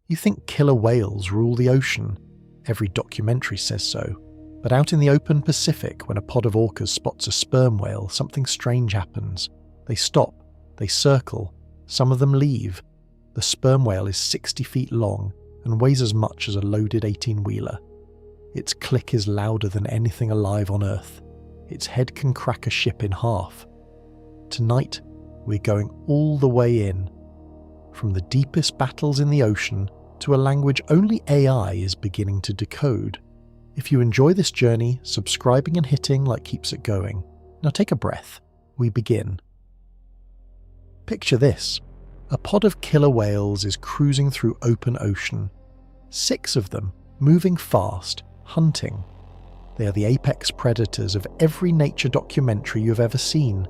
You think killer whales rule the ocean. Every documentary says so. But out in the open Pacific, when a pod of orcas spots a sperm whale, something strange happens. They stop, they circle, some of them leave. The sperm whale is 60 feet long and weighs as much as a loaded 18-wheeler. Its click is louder than anything alive on Earth. Its head can crack a ship in half. Tonight, we're going all the way in. From the deepest battles in the ocean to a language only AI is beginning to decode. If you enjoy this journey, subscribing and hitting like keeps it going. Now take a breath. We begin. Picture this. A pod of killer whales is cruising through open ocean. 6 of them, moving fast, hunting. They are the apex predators of every nature documentary you've ever seen.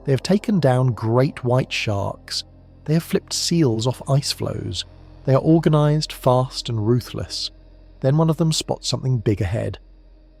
They have taken down great white sharks. They have flipped seals off ice floes. They are organised, fast and ruthless. Then one of them spots something big ahead.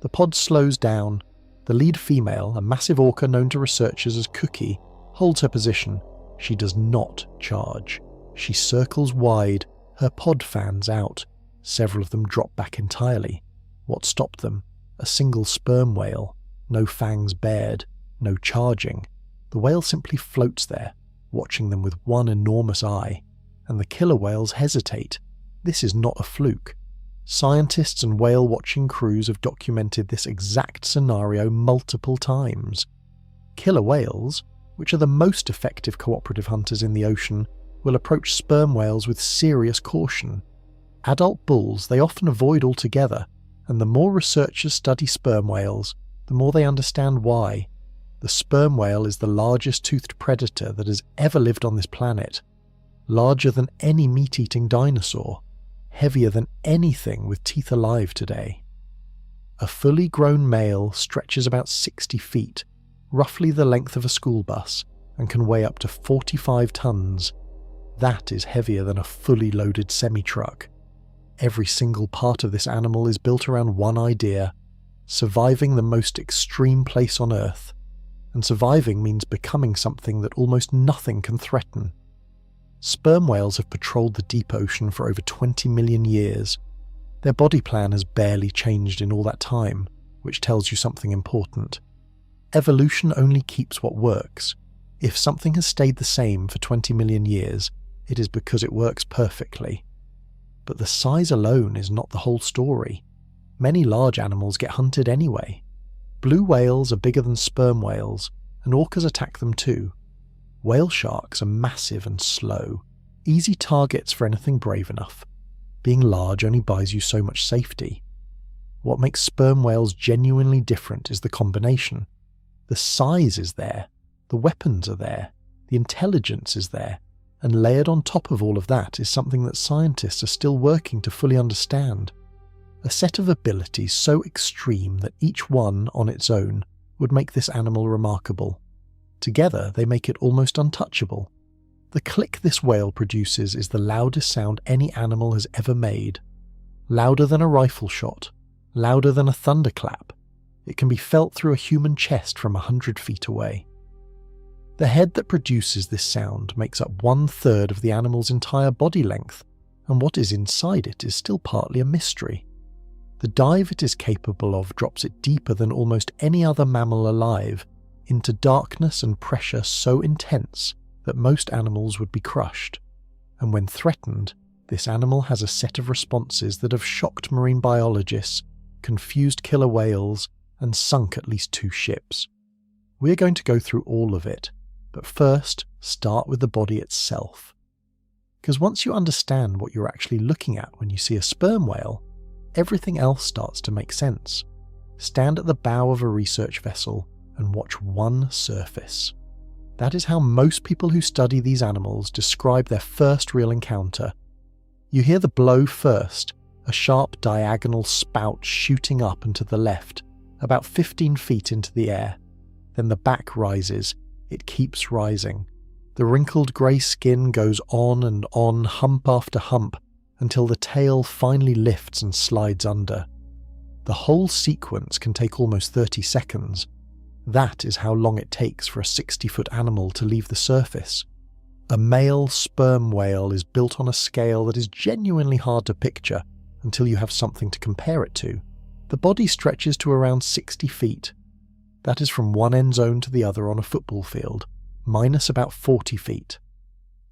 The pod slows down. The lead female, a massive orca known to researchers as Cookie, holds her position. She does not charge. She circles wide. Her pod fans out. Several of them drop back entirely. What stopped them? A single sperm whale. No fangs bared. No charging. The whale simply floats there, watching them with one enormous eye. And the killer whales hesitate. This is not a fluke. Scientists and whale-watching crews have documented this exact scenario multiple times. Killer whales, which are the most effective cooperative hunters in the ocean, will approach sperm whales with serious caution. Adult bulls they often avoid altogether, and the more researchers study sperm whales, the more they understand why. The sperm whale is the largest toothed predator that has ever lived on this planet. Larger than any meat-eating dinosaur. Heavier than anything with teeth alive today. A fully grown male stretches about 60 feet, roughly the length of a school bus, and can weigh up to 45 tons. That is heavier than a fully loaded semi-truck. Every single part of this animal is built around one idea: surviving the most extreme place on Earth. And surviving means becoming something that almost nothing can threaten. Sperm whales have patrolled the deep ocean for over 20 million years. Their body plan has barely changed in all that time, which tells you something important. Evolution only keeps what works. If something has stayed the same for 20 million years, it is because it works perfectly. But the size alone is not the whole story. Many large animals get hunted anyway. Blue whales are bigger than sperm whales, and orcas attack them too. Whale sharks are massive and slow, easy targets for anything brave enough. Being large only buys you so much safety. What makes sperm whales genuinely different is the combination. The size is there, the weapons are there, the intelligence is there, and layered on top of all of that is something that scientists are still working to fully understand. A set of abilities so extreme that each one on its own would make this animal remarkable. Together, they make it almost untouchable. The click this whale produces is the loudest sound any animal has ever made. Louder than a rifle shot, louder than a thunderclap. It can be felt through a human chest from 100 feet away. The head that produces this sound makes up 1/3 of the animal's entire body length, and what is inside it is still partly a mystery. The dive it is capable of drops it deeper than almost any other mammal alive, into darkness and pressure so intense that most animals would be crushed. And when threatened, this animal has a set of responses that have shocked marine biologists, confused killer whales, and sunk at least 2 ships. We're going to go through all of it, but first start with the body itself. Because once you understand what you're actually looking at when you see a sperm whale, everything else starts to make sense. Stand at the bow of a research vessel and watch one surface. That is how most people who study these animals describe their first real encounter. You hear the blow first, a sharp diagonal spout shooting up and to the left, about 15 feet into the air. Then the back rises. It keeps rising. The wrinkled grey skin goes on and on, hump after hump, until the tail finally lifts and slides under. The whole sequence can take almost 30 seconds. That is how long it takes for a 60-foot animal to leave the surface. A male sperm whale is built on a scale that is genuinely hard to picture until you have something to compare it to. The body stretches to around 60 feet. That is from one end zone to the other on a football field, minus about 40 feet.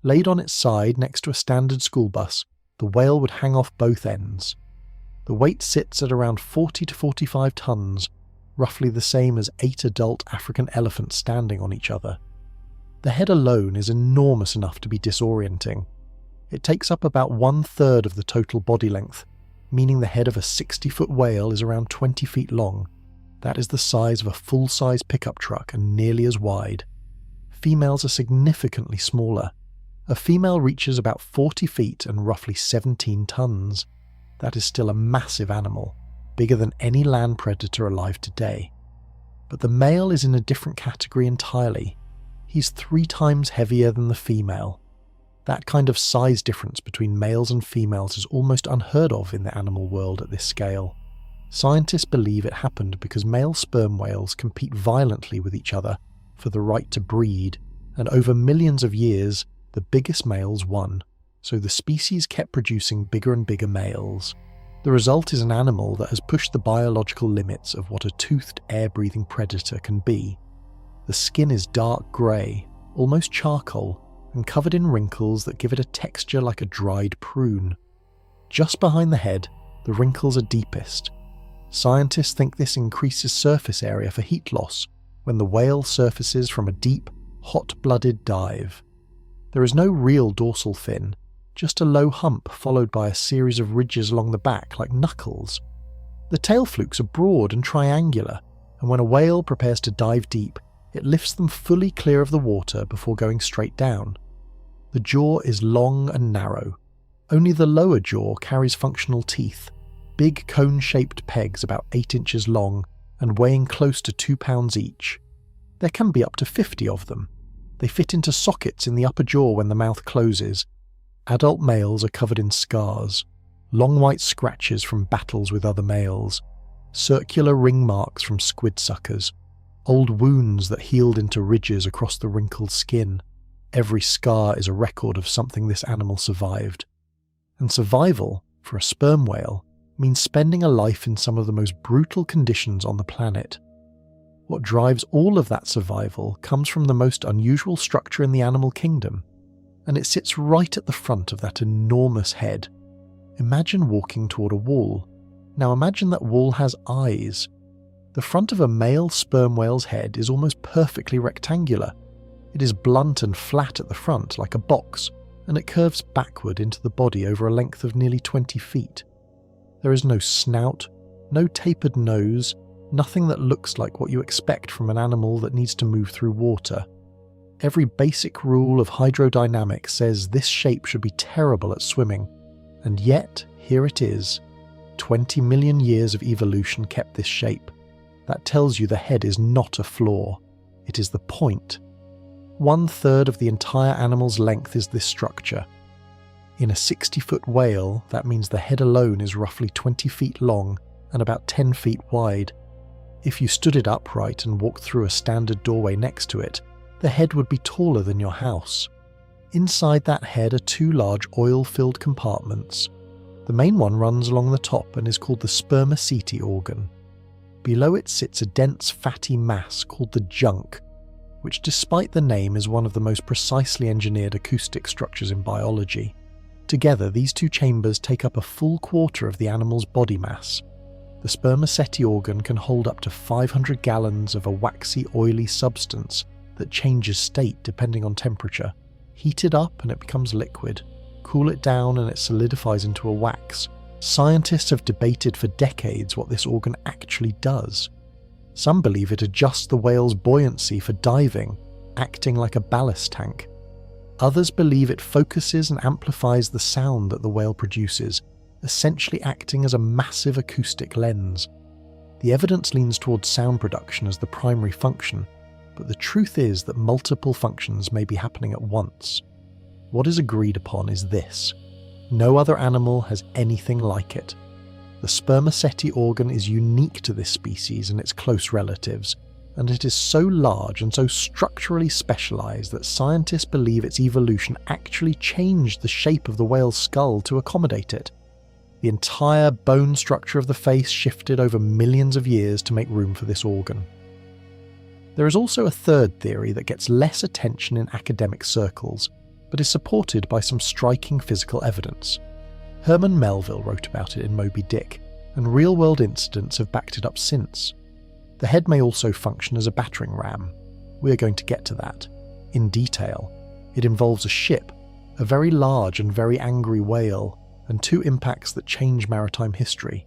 Laid on its side next to a standard school bus, the whale would hang off both ends. The weight sits at around 40 to 45 tons, roughly the same as 8 adult African elephants standing on each other. The head alone is enormous enough to be disorienting. It takes up about 1/3 of the total body length, meaning the head of a 60-foot whale is around 20 feet long. That is the size of a full-size pickup truck and nearly as wide. Females are significantly smaller. A female reaches about 40 feet and roughly 17 tons. That is still a massive animal, bigger than any land predator alive today. But the male is in a different category entirely. He's 3 times heavier than the female. That kind of size difference between males and females is almost unheard of in the animal world at this scale. Scientists believe it happened because male sperm whales compete violently with each other for the right to breed, and over millions of years, the biggest males won, so the species kept producing bigger and bigger males. The result is an animal that has pushed the biological limits of what a toothed, air-breathing predator can be. The skin is dark grey, almost charcoal, and covered in wrinkles that give it a texture like a dried prune. Just behind the head, the wrinkles are deepest. Scientists think this increases surface area for heat loss when the whale surfaces from a deep, hot-blooded dive. There is no real dorsal fin, just a low hump followed by a series of ridges along the back like knuckles. The tail flukes are broad and triangular, and when a whale prepares to dive deep, it lifts them fully clear of the water before going straight down. The jaw is long and narrow. Only the lower jaw carries functional teeth, big cone-shaped pegs about 8 inches long and weighing close to 2 pounds each. There can be up to 50 of them. They fit into sockets in the upper jaw when the mouth closes. Adult males are covered in scars, long white scratches from battles with other males, circular ring marks from squid suckers, old wounds that healed into ridges across the wrinkled skin. Every scar is a record of something this animal survived. And survival, for a sperm whale, means spending a life in some of the most brutal conditions on the planet. What drives all of that survival comes from the most unusual structure in the animal kingdom, and it sits right at the front of that enormous head. Imagine walking toward a wall. Now imagine that wall has eyes. The front of a male sperm whale's head is almost perfectly rectangular. It is blunt and flat at the front like a box, and it curves backward into the body over a length of nearly 20 feet. There is no snout, no tapered nose, nothing that looks like what you expect from an animal that needs to move through water. Every basic rule of hydrodynamics says this shape should be terrible at swimming, and yet here it is. 20 million years of evolution kept this shape. That tells you the head is not a flaw, it is the point. 1/3 of the entire animal's length is this structure. In a 60-foot whale, that means the head alone is roughly 20 feet long and about 10 feet wide. If you stood it upright and walked through a standard doorway next to it, the head would be taller than your house. Inside that head are 2 large oil-filled compartments. The main one runs along the top and is called the spermaceti organ. Below it sits a dense fatty mass called the junk, which despite the name is one of the most precisely engineered acoustic structures in biology. Together, these 2 chambers take up a full quarter of the animal's body mass. The spermaceti organ can hold up to 500 gallons of a waxy, oily substance that changes state depending on temperature. Heat it up and it becomes liquid. Cool it down and it solidifies into a wax. Scientists have debated for decades what this organ actually does. Some believe it adjusts the whale's buoyancy for diving, acting like a ballast tank. Others believe it focuses and amplifies the sound that the whale produces, essentially acting as a massive acoustic lens. The evidence leans towards sound production as the primary function, but the truth is that multiple functions may be happening at once. What is agreed upon is this: no other animal has anything like it. The spermaceti organ is unique to this species and its close relatives, and it is so large and so structurally specialised that scientists believe its evolution actually changed the shape of the whale's skull to accommodate it. The entire bone structure of the face shifted over millions of years to make room for this organ. There is also a third theory that gets less attention in academic circles, but is supported by some striking physical evidence. Herman Melville wrote about it in Moby Dick, and real-world incidents have backed it up since. The head may also function as a battering ram. We are going to get to that, in detail. It involves a ship, a very large and very angry whale, and 2 impacts that change maritime history.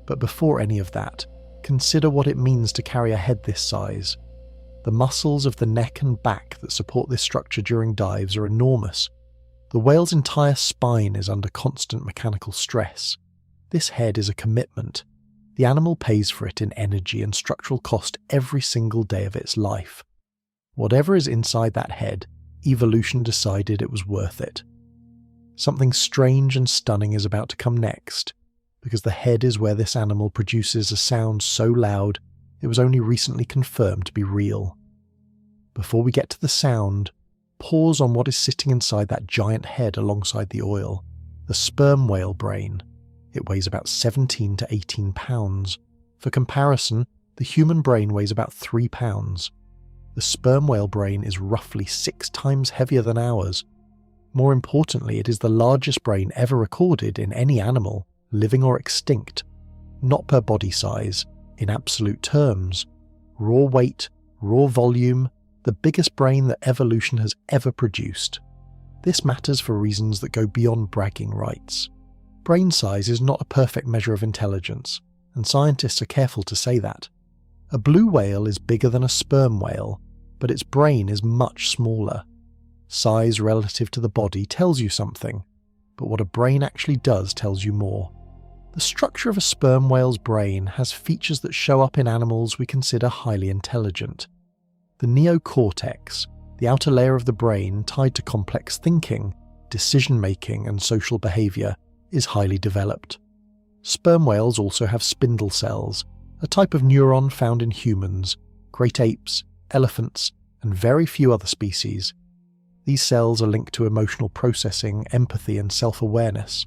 But before any of that, consider what it means to carry a head this size. The muscles of the neck and back that support this structure during dives are enormous. The whale's entire spine is under constant mechanical stress. This head is a commitment. The animal pays for it in energy and structural cost every single day of its life. Whatever is inside that head, evolution decided it was worth it. Something strange and stunning is about to come next, because the head is where this animal produces a sound so loud it was only recently confirmed to be real. Before we get to the sound, pause on what is sitting inside that giant head alongside the oil, the sperm whale brain. It weighs about 17 to 18 pounds. For comparison, the human brain weighs about 3 pounds. The sperm whale brain is roughly 6 times heavier than ours. More importantly, it is the largest brain ever recorded in any animal, living or extinct. Not per body size, in absolute terms. Raw weight, raw volume, the biggest brain that evolution has ever produced. This matters for reasons that go beyond bragging rights. Brain size is not a perfect measure of intelligence, and scientists are careful to say that. A blue whale is bigger than a sperm whale, but its brain is much smaller. Size relative to the body tells you something, but what a brain actually does tells you more. The structure of a sperm whale's brain has features that show up in animals we consider highly intelligent. The neocortex, the outer layer of the brain tied to complex thinking, decision-making and social behaviour, is highly developed. Sperm whales also have spindle cells, a type of neuron found in humans, great apes, elephants, and very few other species. These cells are linked to emotional processing, empathy, and self-awareness.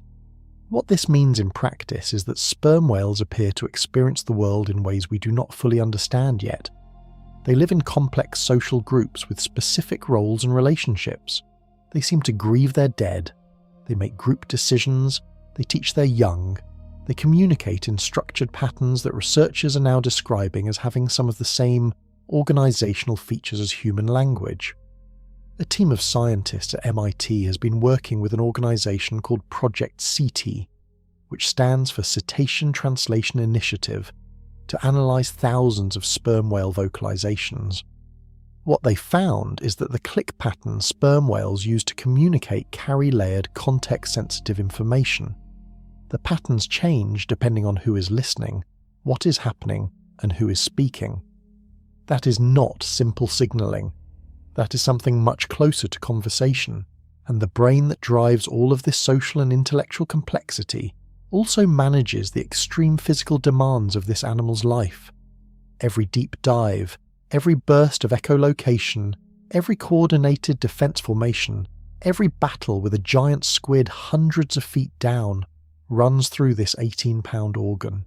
What this means in practice is that sperm whales appear to experience the world in ways we do not fully understand yet. They live in complex social groups with specific roles and relationships. They seem to grieve their dead. They make group decisions. They teach their young. They communicate in structured patterns that researchers are now describing as having some of the same organizational features as human language. A team of scientists at MIT has been working with an organization called Project CT, which stands for Cetacean Translation Initiative, to analyze thousands of sperm whale vocalizations. What they found is that the click patterns sperm whales use to communicate carry layered context-sensitive information. The patterns change depending on who is listening, what is happening, and who is speaking. That is not simple signaling. That is something much closer to conversation, and the brain that drives all of this social and intellectual complexity also manages the extreme physical demands of this animal's life. Every deep dive, every burst of echolocation, every coordinated defense formation, every battle with a giant squid hundreds of feet down runs through this 18-pound organ.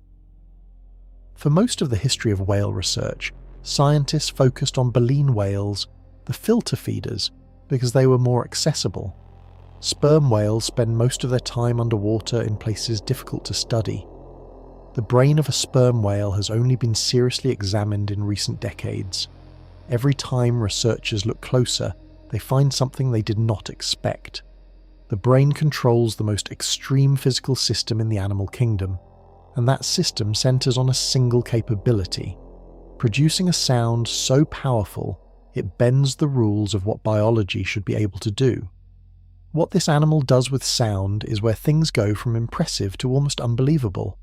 For most of the history of whale research, scientists focused on baleen whales, the filter feeders, because they were more accessible. Sperm whales spend most of their time underwater in places difficult to study. The brain of a sperm whale has only been seriously examined in recent decades. Every time researchers look closer, they find something they did not expect. The brain controls the most extreme physical system in the animal kingdom, and that system centers on a single capability: producing a sound so powerful it bends the rules of what biology should be able to do. What this animal does with sound is where things go from impressive to almost unbelievable.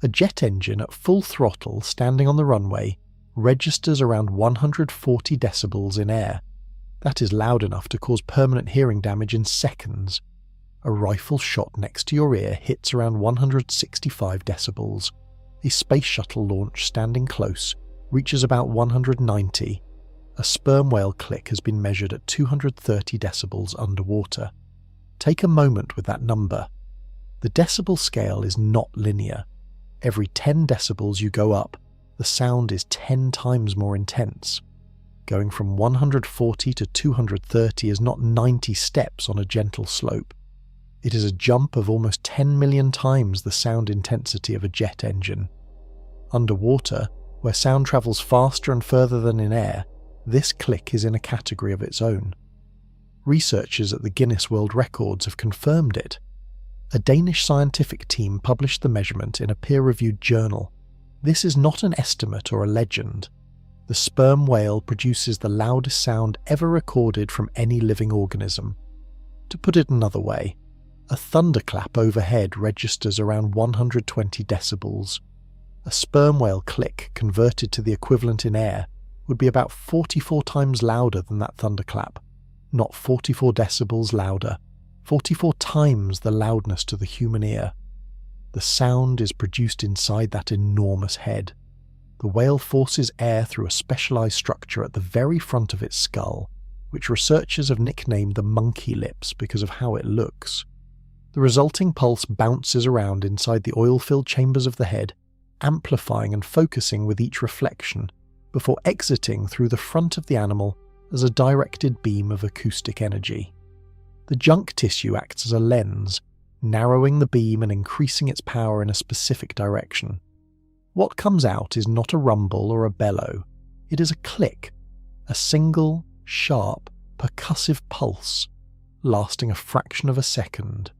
A jet engine at full throttle standing on the runway registers around 140 decibels in air. That is loud enough to cause permanent hearing damage in seconds. A rifle shot next to your ear hits around 165 decibels. A space shuttle launch standing close reaches about 190, a sperm whale click has been measured at 230 decibels underwater. Take a moment with that number. The decibel scale is not linear. Every 10 decibels you go up, the sound is 10 times more intense. Going from 140 to 230 is not 90 steps on a gentle slope. It is a jump of almost 10 million times the sound intensity of a jet engine. Underwater, where sound travels faster and further than in air, this click is in a category of its own. Researchers at the Guinness World Records have confirmed it. A Danish scientific team published the measurement in a peer-reviewed journal. This is not an estimate or a legend. The sperm whale produces the loudest sound ever recorded from any living organism. To put it another way, a thunderclap overhead registers around 120 decibels. A sperm whale click converted to the equivalent in air would be about 44 times louder than that thunderclap, not 44 decibels louder, 44 times the loudness to the human ear. The sound is produced inside that enormous head. The whale forces air through a specialized structure at the very front of its skull, which researchers have nicknamed the monkey lips because of how it looks. The resulting pulse bounces around inside the oil-filled chambers of the head, amplifying and focusing with each reflection, before exiting through the front of the animal as a directed beam of acoustic energy. The junk tissue acts as a lens, narrowing the beam and increasing its power in a specific direction. What comes out is not a rumble or a bellow, it is a click, a single, sharp, percussive pulse, lasting a fraction of a second.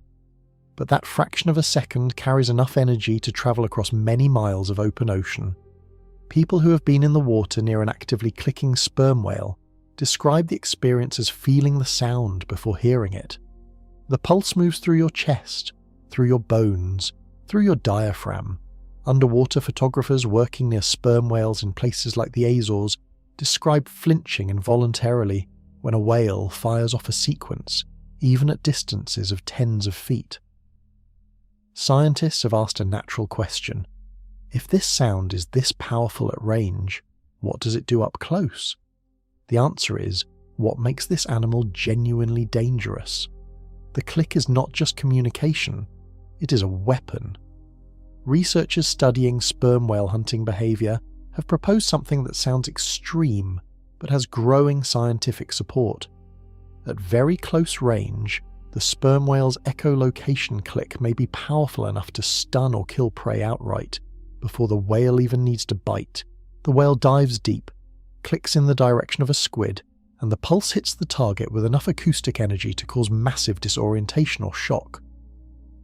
But that fraction of a second carries enough energy to travel across many miles of open ocean. People who have been in the water near an actively clicking sperm whale describe the experience as feeling the sound before hearing it. The pulse moves through your chest, through your bones, through your diaphragm. Underwater photographers working near sperm whales in places like the Azores describe flinching involuntarily when a whale fires off a sequence, even at distances of tens of feet. Scientists have asked a natural question. If this sound is this powerful at range, what does it do up close? The answer is, what makes this animal genuinely dangerous? The click is not just communication, it is a weapon. Researchers studying sperm whale hunting behaviour have proposed something that sounds extreme, but has growing scientific support. At very close range, the sperm whale's echolocation click may be powerful enough to stun or kill prey outright, before the whale even needs to bite. The whale dives deep, clicks in the direction of a squid, and the pulse hits the target with enough acoustic energy to cause massive disorientation or shock.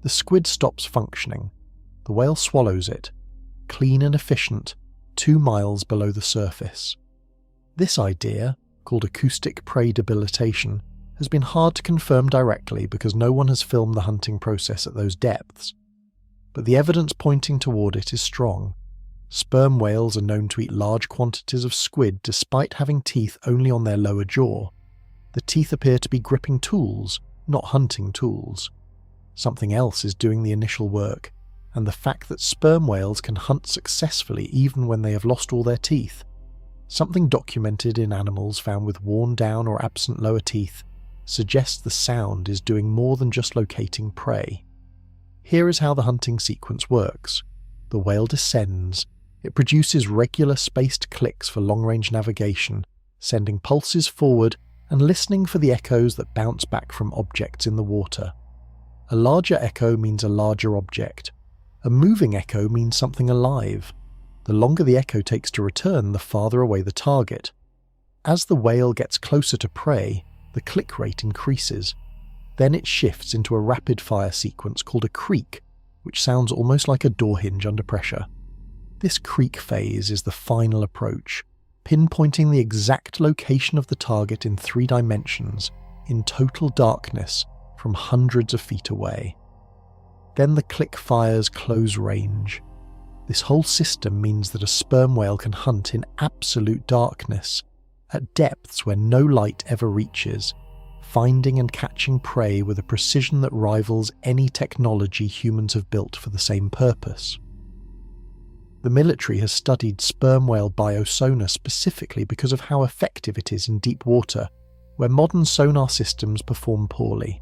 The squid stops functioning. The whale swallows it, clean and efficient, 2 miles below the surface. This idea, called acoustic prey debilitation, has been hard to confirm directly because no one has filmed the hunting process at those depths. But the evidence pointing toward it is strong. Sperm whales are known to eat large quantities of squid despite having teeth only on their lower jaw. The teeth appear to be gripping tools, not hunting tools. Something else is doing the initial work, and the fact that sperm whales can hunt successfully even when they have lost all their teeth. Something documented in animals found with worn down or absent lower teeth suggests the sound is doing more than just locating prey. Here is how the hunting sequence works. The whale descends. It produces regular spaced clicks for long-range navigation, sending pulses forward and listening for the echoes that bounce back from objects in the water. A larger echo means a larger object. A moving echo means something alive. The longer the echo takes to return, the farther away the target. As the whale gets closer to prey, the click rate increases. Then it shifts into a rapid-fire sequence called a creak, which sounds almost like a door hinge under pressure. This creak phase is the final approach, pinpointing the exact location of the target in 3 dimensions, in total darkness, from hundreds of feet away. Then the click fires close range. This whole system means that a sperm whale can hunt in absolute darkness, at depths where no light ever reaches, finding and catching prey with a precision that rivals any technology humans have built for the same purpose. The military has studied sperm whale biosonar specifically because of how effective it is in deep water, where modern sonar systems perform poorly.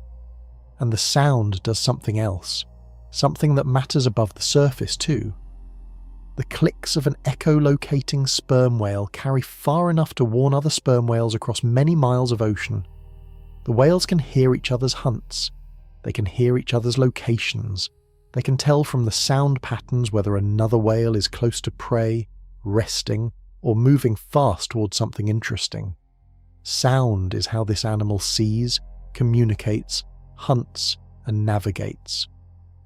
And the sound does something else, something that matters above the surface too. The clicks of an echolocating sperm whale carry far enough to warn other sperm whales across many miles of ocean. The whales can hear each other's hunts, they can hear each other's locations, they can tell from the sound patterns whether another whale is close to prey, resting, or moving fast towards something interesting. Sound is how this animal sees, communicates, hunts, and navigates.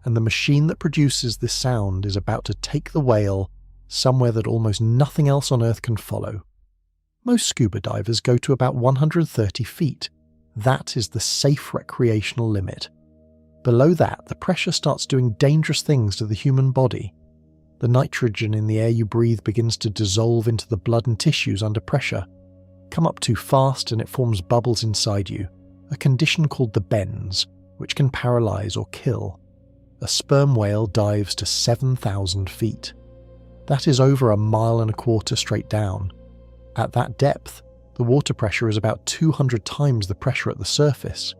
And the machine that produces this sound is about to take the whale somewhere that almost nothing else on Earth can follow. Most scuba divers go to about 130 feet. That is the safe recreational limit. Below that, the pressure starts doing dangerous things to the human body. The nitrogen in the air you breathe begins to dissolve into the blood and tissues under pressure. Come up too fast and it forms bubbles inside you, a condition called the bends, which can paralyze or kill. A sperm whale dives to 7,000 feet. That is over 1.25 miles straight down. At that depth, the water pressure is about 200 times the pressure at the surface.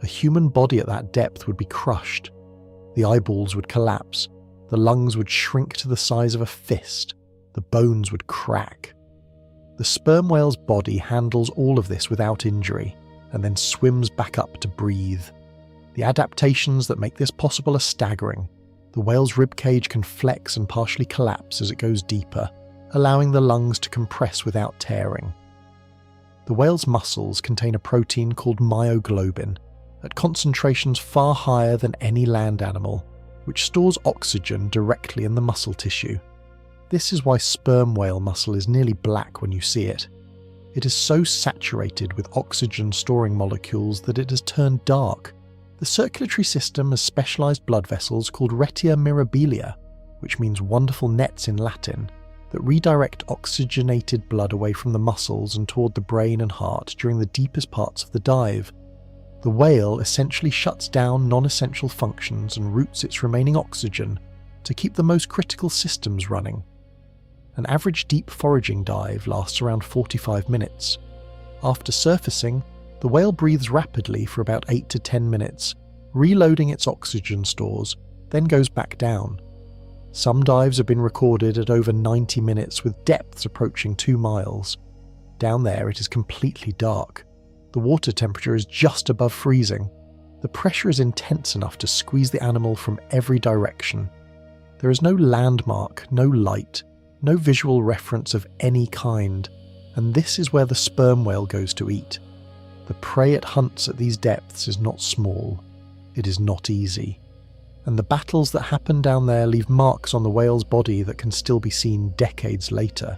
A human body at that depth would be crushed. The eyeballs would collapse, the lungs would shrink to the size of a fist, the bones would crack. The sperm whale's body handles all of this without injury, and then swims back up to breathe. The adaptations that make this possible are staggering. The whale's ribcage can flex and partially collapse as it goes deeper, allowing the lungs to compress without tearing. The whale's muscles contain a protein called myoglobin, at concentrations far higher than any land animal, which stores oxygen directly in the muscle tissue. This is why sperm whale muscle is nearly black when you see it. It is so saturated with oxygen-storing molecules that it has turned dark. The circulatory system has specialized blood vessels called retia mirabilia, which means wonderful nets in Latin, that redirect oxygenated blood away from the muscles and toward the brain and heart during the deepest parts of the dive. The whale essentially shuts down non-essential functions and routes its remaining oxygen to keep the most critical systems running. An average deep foraging dive lasts around 45 minutes. After surfacing, the whale breathes rapidly for about 8 to 10 minutes, reloading its oxygen stores, then goes back down. Some dives have been recorded at over 90 minutes with depths approaching 2 miles. Down there it is completely dark. The water temperature is just above freezing. The pressure is intense enough to squeeze the animal from every direction. There is no landmark, no light, no visual reference of any kind, and this is where the sperm whale goes to eat. The prey it hunts at these depths is not small. It is not easy. And the battles that happen down there leave marks on the whale's body that can still be seen decades later.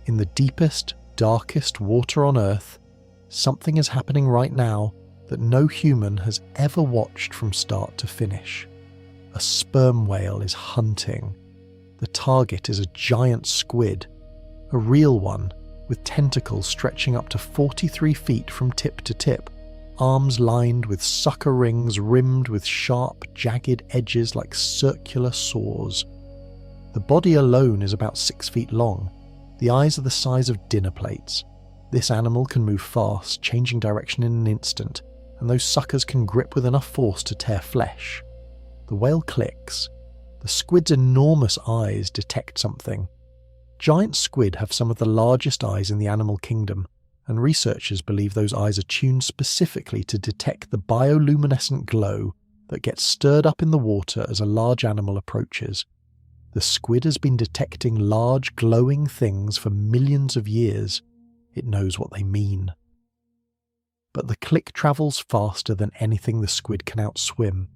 In the deepest, darkest water on Earth, something is happening right now that no human has ever watched from start to finish. A sperm whale is hunting. The target is a giant squid, a real one, with tentacles stretching up to 43 feet from tip to tip, arms lined with sucker rings rimmed with sharp, jagged edges like circular saws. The body alone is about 6 feet long. The eyes are the size of dinner plates. This animal can move fast, changing direction in an instant, and those suckers can grip with enough force to tear flesh. The whale clicks. The squid's enormous eyes detect something. Giant squid have some of the largest eyes in the animal kingdom, and researchers believe those eyes are tuned specifically to detect the bioluminescent glow that gets stirred up in the water as a large animal approaches. The squid has been detecting large, glowing things for millions of years. It knows what they mean. But the click travels faster than anything the squid can outswim.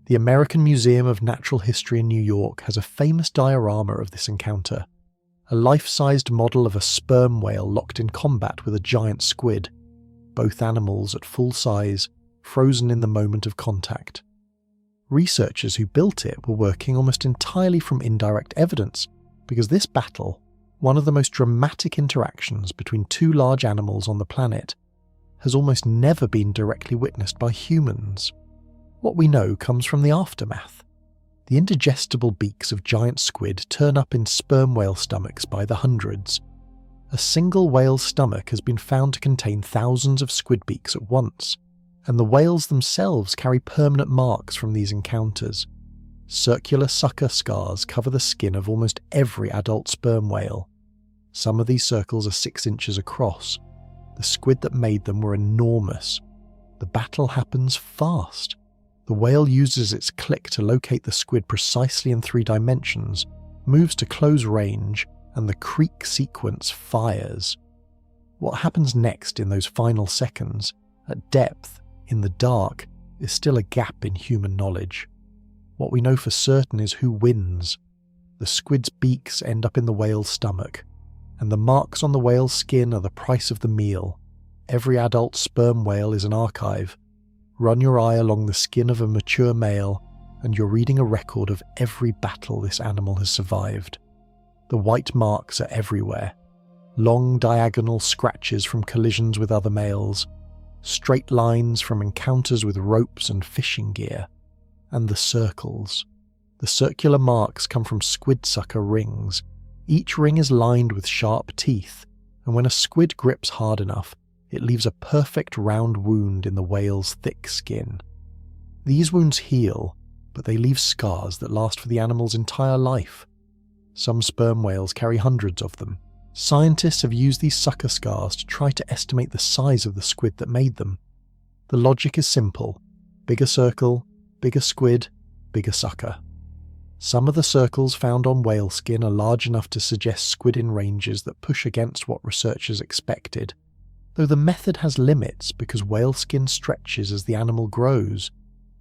The American Museum of Natural History in New York has a famous diorama of this encounter. A life-sized model of a sperm whale locked in combat with a giant squid, both animals at full size, frozen in the moment of contact. Researchers who built it were working almost entirely from indirect evidence, because this battle, one of the most dramatic interactions between two large animals on the planet, has almost never been directly witnessed by humans. What we know comes from the aftermath. The indigestible beaks of giant squid turn up in sperm whale stomachs by the hundreds. A single whale's stomach has been found to contain thousands of squid beaks at once, and the whales themselves carry permanent marks from these encounters. Circular sucker scars cover the skin of almost every adult sperm whale. Some of these circles are 6 inches across. The squid that made them were enormous. The battle happens fast. The whale uses its click to locate the squid precisely in 3 dimensions, moves to close range, and the creak sequence fires. What happens next in those final seconds, at depth, in the dark, is still a gap in human knowledge. What we know for certain is who wins. The squid's beaks end up in the whale's stomach, and the marks on the whale's skin are the price of the meal. Every adult sperm whale is an archive. Run your eye along the skin of a mature male, and you're reading a record of every battle this animal has survived. The white marks are everywhere. Long diagonal scratches from collisions with other males, straight lines from encounters with ropes and fishing gear, and the circles. The circular marks come from squid sucker rings. Each ring is lined with sharp teeth, and when a squid grips hard enough, it leaves a perfect round wound in the whale's thick skin. These wounds heal, but they leave scars that last for the animal's entire life. Some sperm whales carry hundreds of them. Scientists have used these sucker scars to try to estimate the size of the squid that made them. The logic is simple: bigger circle, bigger squid, bigger sucker. Some of the circles found on whale skin are large enough to suggest squid in ranges that push against what researchers expected, though the method has limits because whale skin stretches as the animal grows,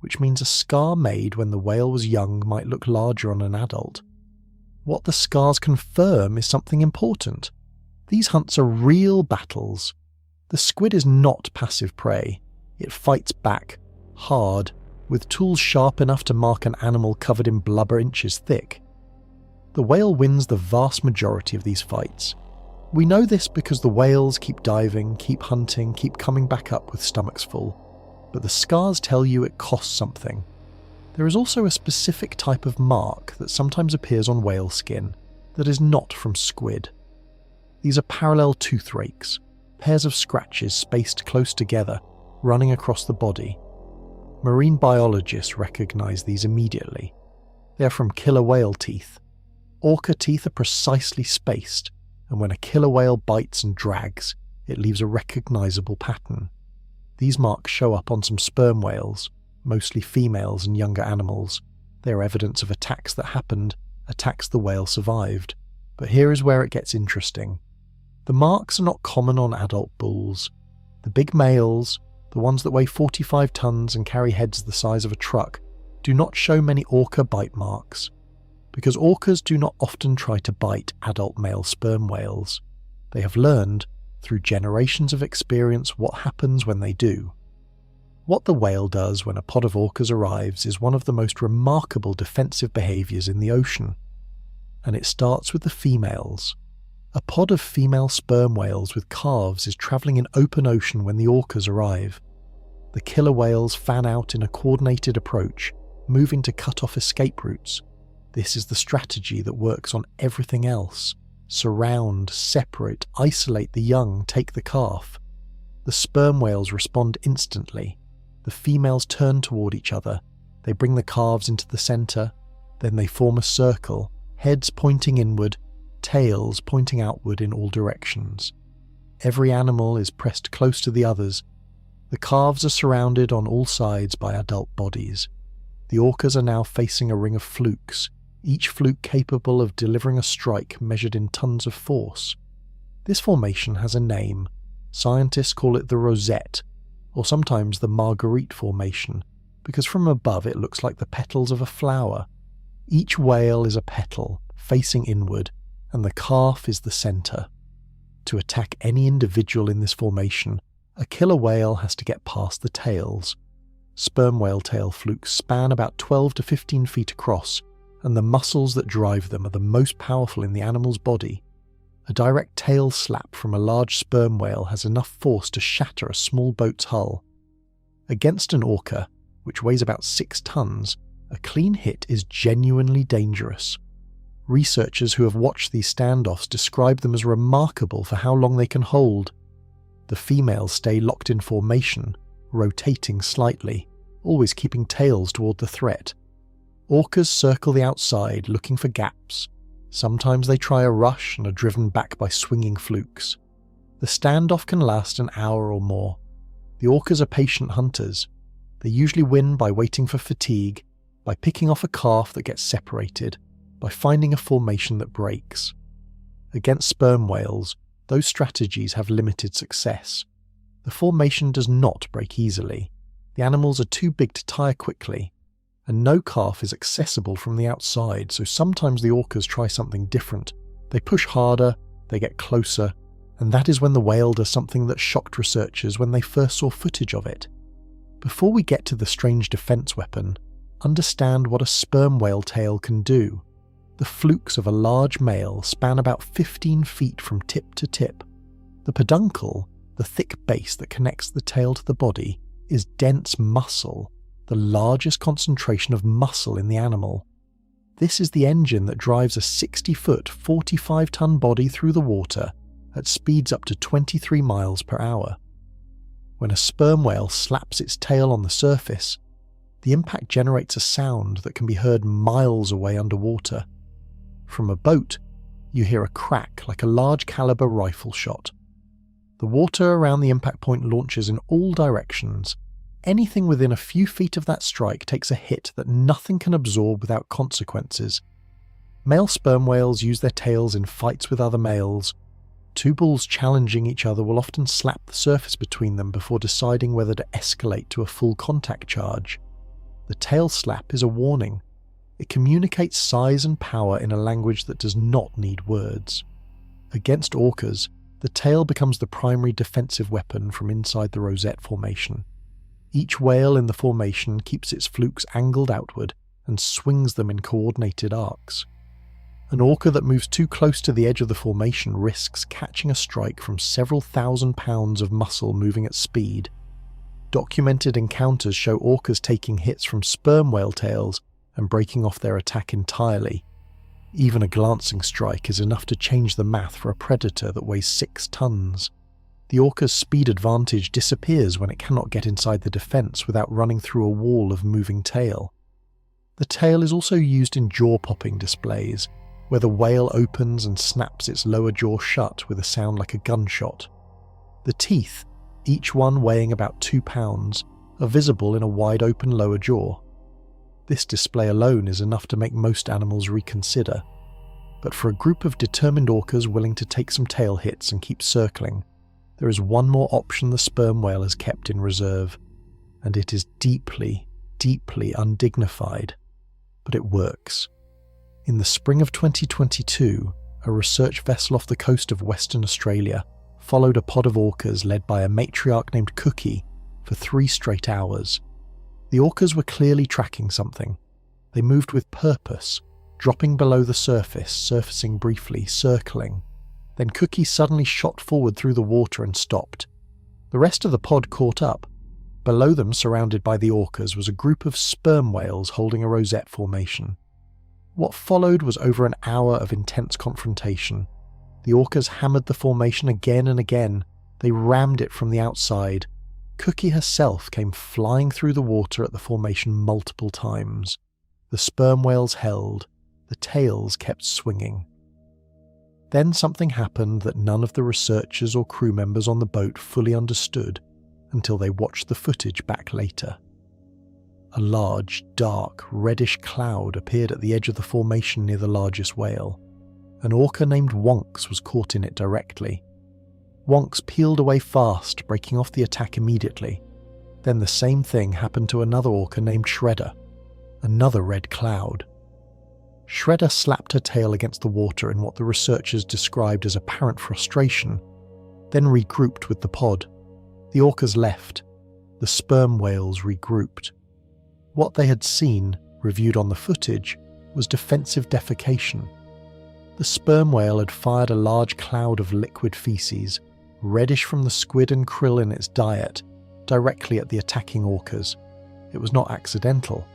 which means a scar made when the whale was young might look larger on an adult. What the scars confirm is something important. These hunts are real battles. The squid is not passive prey. It fights back, hard, with tools sharp enough to mark an animal covered in blubber inches thick. The whale wins the vast majority of these fights. We know this because the whales keep diving, keep hunting, keep coming back up with stomachs full. But the scars tell you it costs something. There is also a specific type of mark that sometimes appears on whale skin that is not from squid. These are parallel tooth rakes, pairs of scratches spaced close together, running across the body. Marine biologists recognize these immediately. They are from killer whale teeth. Orca teeth are precisely spaced, and when a killer whale bites and drags, it leaves a recognizable pattern. These marks show up on some sperm whales, mostly females and younger animals. They are evidence of attacks that happened, attacks the whale survived. But here is where it gets interesting. The marks are not common on adult bulls. The big males, the ones that weigh 45 tons and carry heads the size of a truck, do not show many orca bite marks, because orcas do not often try to bite adult male sperm whales. They have learned, through generations of experience, what happens when they do. What the whale does when a pod of orcas arrives is one of the most remarkable defensive behaviours in the ocean. And it starts with the females. A pod of female sperm whales with calves is travelling in open ocean when the orcas arrive. The killer whales fan out in a coordinated approach, moving to cut off escape routes. This is the strategy that works on everything else. Surround, separate, isolate the young, take the calf. The sperm whales respond instantly. The females turn toward each other. They bring the calves into the centre. Then they form a circle, heads pointing inward, tails pointing outward in all directions. Every animal is pressed close to the others. The calves are surrounded on all sides by adult bodies. The orcas are now facing a ring of flukes, each fluke capable of delivering a strike measured in tons of force. This formation has a name. Scientists call it the rosette, or sometimes the marguerite formation, because from above it looks like the petals of a flower. Each whale is a petal, facing inward, and the calf is the centre. To attack any individual in this formation, a killer whale has to get past the tails. Sperm whale tail flukes span about 12 to 15 feet across, and the muscles that drive them are the most powerful in the animal's body. A direct tail slap from a large sperm whale has enough force to shatter a small boat's hull. Against an orca, which weighs about 6 tons, A clean hit is genuinely dangerous. Researchers who have watched these standoffs describe them as remarkable for how long they can hold. The females stay locked in formation, rotating slightly, always keeping tails toward the threat. Orcas circle the outside looking for gaps. Sometimes they try a rush and are driven back by swinging flukes. The standoff can last an hour or more. The orcas are patient hunters. They usually win by waiting for fatigue, by picking off a calf that gets separated, by finding a formation that breaks. Against sperm whales, those strategies have limited success. The formation does not break easily. The animals are too big to tire quickly, and no calf is accessible from the outside, so sometimes the orcas try something different. They push harder, they get closer, and that is when the whale does something that shocked researchers when they first saw footage of it. Before we get to the strange defense weapon, understand what a sperm whale tail can do. The flukes of a large male span about 15 feet from tip to tip. The peduncle, the thick base that connects the tail to the body, is dense muscle, the largest concentration of muscle in the animal. This is the engine that drives a 60-foot, 45-ton body through the water at speeds up to 23 miles per hour. When a sperm whale slaps its tail on the surface, the impact generates a sound that can be heard miles away underwater. From a boat, you hear a crack like a large caliber rifle shot. The water around the impact point launches in all directions. Anything within a few feet of that strike takes a hit that nothing can absorb without consequences. Male sperm whales use their tails in fights with other males. Two bulls challenging each other will often slap the surface between them before deciding whether to escalate to a full contact charge. The tail slap is a warning. It communicates size and power in a language that does not need words. Against orcas, the tail becomes the primary defensive weapon from inside the rosette formation. Each whale in the formation keeps its flukes angled outward and swings them in coordinated arcs. An orca that moves too close to the edge of the formation risks catching a strike from several thousand pounds of muscle moving at speed. Documented encounters show orcas taking hits from sperm whale tails and breaking off their attack entirely. Even a glancing strike is enough to change the math for a predator that weighs 6 tons. The orca's speed advantage disappears when it cannot get inside the defense without running through a wall of moving tail. The tail is also used in jaw-popping displays, where the whale opens and snaps its lower jaw shut with a sound like a gunshot. The teeth, each one weighing about 2 pounds, are visible in a wide-open lower jaw. This display alone is enough to make most animals reconsider. But for a group of determined orcas willing to take some tail hits and keep circling, there is one more option the sperm whale has kept in reserve, and it is deeply, deeply undignified, but it works. In the spring of 2022, a research vessel off the coast of Western Australia followed a pod of orcas led by a matriarch named Cookie for 3 straight hours. The orcas were clearly tracking something. They moved with purpose, dropping below the surface, surfacing briefly, circling. Then Cookie suddenly shot forward through the water and stopped. The rest of the pod caught up. Below them, surrounded by the orcas, was a group of sperm whales holding a rosette formation. What followed was over an hour of intense confrontation. The orcas hammered the formation again and again. They rammed it from the outside. Cookie herself came flying through the water at the formation multiple times. The sperm whales held. The tails kept swinging. Then something happened that none of the researchers or crew members on the boat fully understood until they watched the footage back later. A large, dark, reddish cloud appeared at the edge of the formation near the largest whale. An orca named Wonks was caught in it directly. Wonks peeled away fast, breaking off the attack immediately. Then the same thing happened to another orca named Shredder. Another red cloud. Shredder slapped her tail against the water in what the researchers described as apparent frustration, then regrouped with the pod. The orcas left. The sperm whales regrouped. What they had seen, reviewed on the footage, was defensive defecation. The sperm whale had fired a large cloud of liquid feces, reddish from the squid and krill in its diet, directly at the attacking orcas. It was not accidental.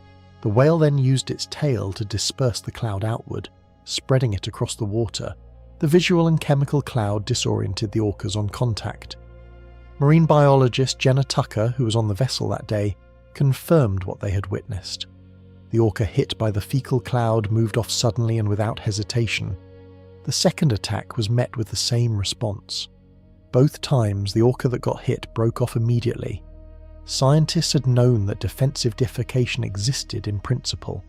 The The whale then used its tail to disperse the cloud outward, spreading it across the water. The visual and chemical cloud disoriented the orcas on contact. Marine biologist Jenna Tucker, who was on the vessel that day, confirmed what they had witnessed. The orca hit by the fecal cloud moved off suddenly and without hesitation. The second attack was met with the same response. Both times, the orca that got hit broke off immediately. Scientists had known that defensive defecation existed in principle.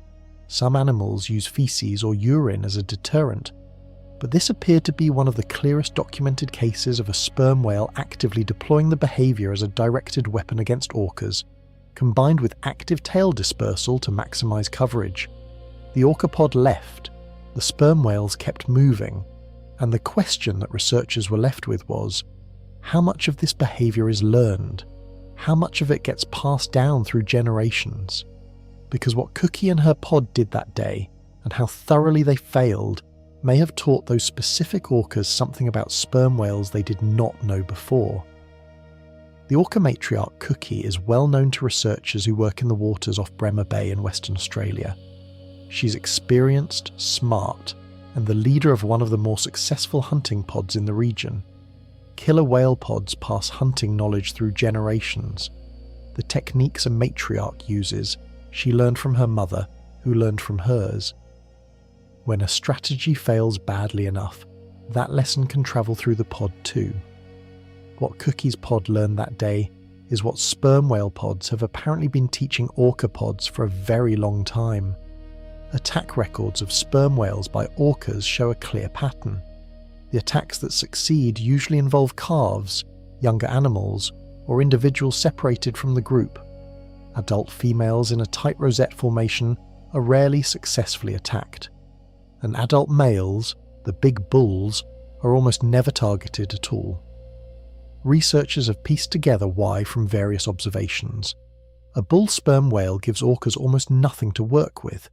Some animals use feces or urine as a deterrent, but this appeared to be one of the clearest documented cases of a sperm whale actively deploying the behaviour as a directed weapon against orcas, combined with active tail dispersal to maximise coverage. The orca pod left, the sperm whales kept moving, and the question that researchers were left with was, how much of this behaviour is learned? How much of it gets passed down through generations? Because what Cookie and her pod did that day, and how thoroughly they failed, may have taught those specific orcas something about sperm whales they did not know before. The orca matriarch Cookie is well known to researchers who work in the waters off Bremer Bay in Western Australia. She's experienced, smart, and the leader of one of the more successful hunting pods in the region. Killer whale pods pass hunting knowledge through generations. The techniques a matriarch uses, she learned from her mother, who learned from hers. When a strategy fails badly enough, that lesson can travel through the pod too. What Cookie's pod learned that day is what sperm whale pods have apparently been teaching orca pods for a very long time. Attack records of sperm whales by orcas show a clear pattern. The attacks that succeed usually involve calves, younger animals, or individuals separated from the group. Adult females in a tight rosette formation are rarely successfully attacked, and adult males, the big bulls, are almost never targeted at all. Researchers have pieced together why from various observations. A bull sperm whale gives orcas almost nothing to work with.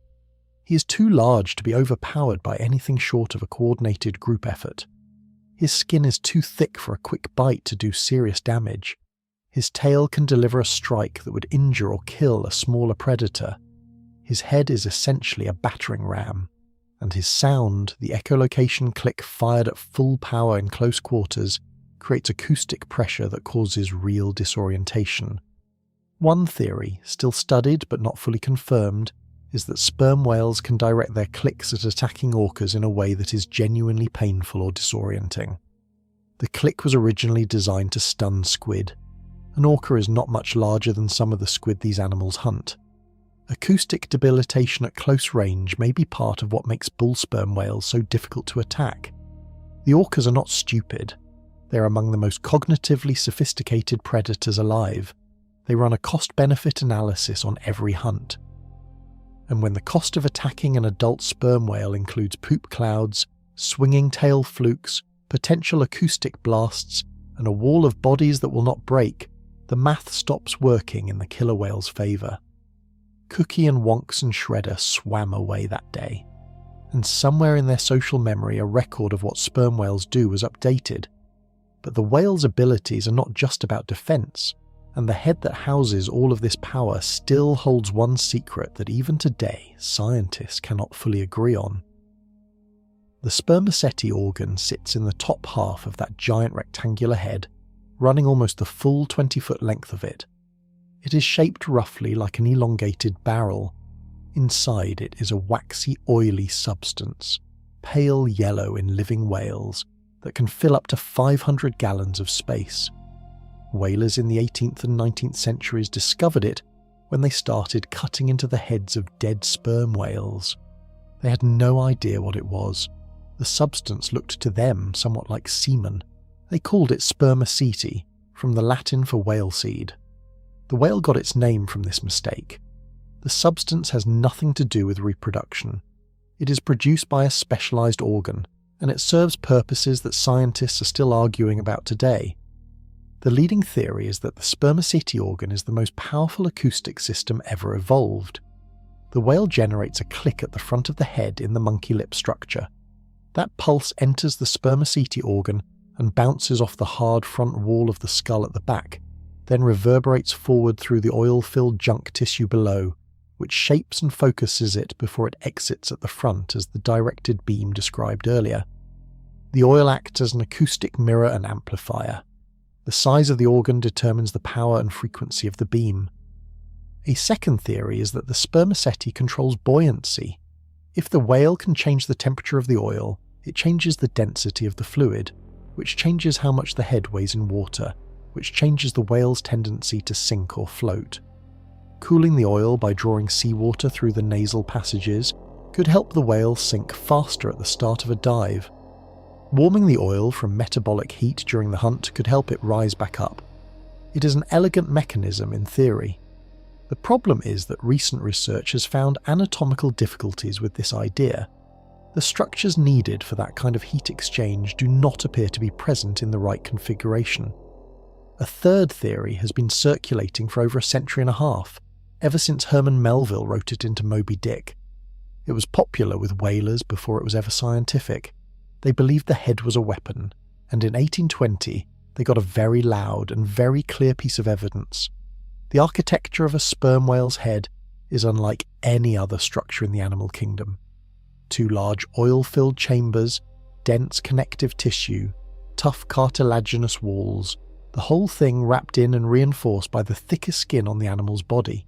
He is too large to be overpowered by anything short of a coordinated group effort. His skin is too thick for a quick bite to do serious damage. His tail can deliver a strike that would injure or kill a smaller predator. His head is essentially a battering ram, and his sound, the echolocation click fired at full power in close quarters, creates acoustic pressure that causes real disorientation. One theory, still studied but not fully confirmed, is that sperm whales can direct their clicks at attacking orcas in a way that is genuinely painful or disorienting. The click was originally designed to stun squid. An orca is not much larger than some of the squid these animals hunt. Acoustic debilitation at close range may be part of what makes bull sperm whales so difficult to attack. The orcas are not stupid. They are among the most cognitively sophisticated predators alive. They run a cost-benefit analysis on every hunt. And when the cost of attacking an adult sperm whale includes poop clouds, swinging tail flukes, potential acoustic blasts, and a wall of bodies that will not break, the math stops working in the killer whale's favour. Cookie and Wonks and Shredder swam away that day, and somewhere in their social memory a record of what sperm whales do was updated. But the whale's abilities are not just about defence, and the head that houses all of this power still holds one secret that even today scientists cannot fully agree on. The spermaceti organ sits in the top half of that giant rectangular head, running almost the full 20-foot length of it. It is shaped roughly like an elongated barrel. Inside it is a waxy, oily substance, pale yellow in living whales, that can fill up to 500 gallons of space. Whalers in the 18th and 19th centuries discovered it when they started cutting into the heads of dead sperm whales. They had no idea what it was. The substance looked to them somewhat like semen. They called it spermaceti, from the Latin for whale seed. The whale got its name from this mistake. The substance has nothing to do with reproduction. It is produced by a specialised organ, and it serves purposes that scientists are still arguing about today. The leading theory is that the spermaceti organ is the most powerful acoustic system ever evolved. The whale generates a click at the front of the head in the monkey lip structure. That pulse enters the spermaceti organ and bounces off the hard front wall of the skull at the back, then reverberates forward through the oil-filled junk tissue below, which shapes and focuses it before it exits at the front as the directed beam described earlier. The oil acts as an acoustic mirror and amplifier. The size of the organ determines the power and frequency of the beam. A second theory is that the spermaceti controls buoyancy. If the whale can change the temperature of the oil, it changes the density of the fluid, which changes how much the head weighs in water, which changes the whale's tendency to sink or float. Cooling the oil by drawing seawater through the nasal passages could help the whale sink faster at the start of a dive. Warming the oil from metabolic heat during the hunt could help it rise back up. It is an elegant mechanism in theory. The problem is that recent research has found anatomical difficulties with this idea. The structures needed for that kind of heat exchange do not appear to be present in the right configuration. A third theory has been circulating for over a century and a half, ever since Herman Melville wrote it into Moby Dick. It was popular with whalers before it was ever scientific. They believed the head was a weapon, and in 1820 they got a very loud and very clear piece of evidence. The architecture of a sperm whale's head is unlike any other structure in the animal kingdom. 2 large oil-filled chambers, dense connective tissue, tough cartilaginous walls, the whole thing wrapped in and reinforced by the thickest skin on the animal's body.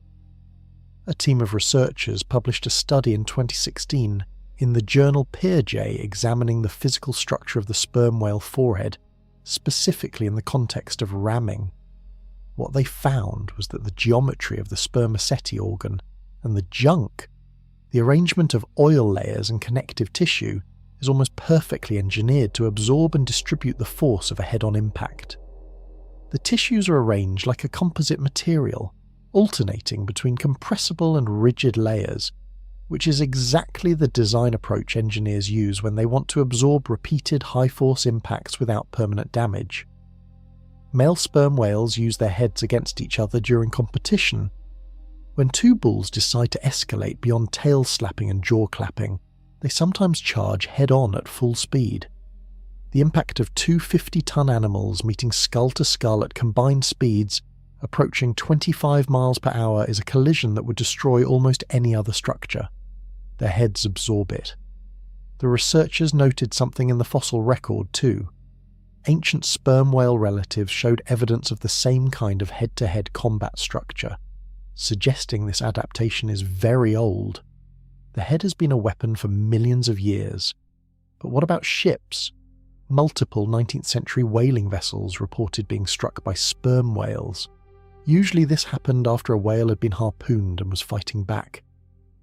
A team of researchers published a study in 2016 in the journal PeerJ examining the physical structure of the sperm whale forehead, specifically in the context of ramming. What they found was that the geometry of the spermaceti organ and the junk, the arrangement of oil layers and connective tissue, is almost perfectly engineered to absorb and distribute the force of a head-on impact. The tissues are arranged like a composite material, alternating between compressible and rigid layers, which is exactly the design approach engineers use when they want to absorb repeated high-force impacts without permanent damage. Male sperm whales use their heads against each other during competition. When 2 bulls decide to escalate beyond tail slapping and jaw clapping, they sometimes charge head-on at full speed. The impact of 2 50-ton animals meeting skull to skull at combined speeds approaching 25 miles per hour is a collision that would destroy almost any other structure. Their heads absorb it. The researchers noted something in the fossil record too. Ancient sperm whale relatives showed evidence of the same kind of head-to-head combat structure, suggesting this adaptation is very old. The head has been a weapon for millions of years. But what about ships? Multiple 19th century whaling vessels reported being struck by sperm whales. Usually this happened after a whale had been harpooned and was fighting back.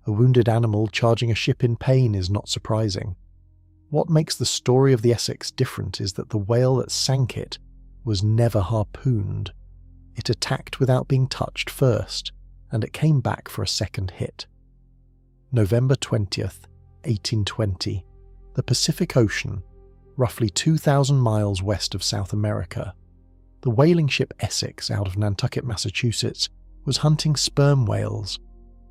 A wounded animal charging a ship in pain is not surprising. What makes the story of the Essex different is that the whale that sank it was never harpooned. It attacked without being touched first, and it came back for a second hit. November 20th, 1820. The Pacific Ocean, roughly 2,000 miles west of South America. The whaling ship Essex out of Nantucket, Massachusetts, was hunting sperm whales.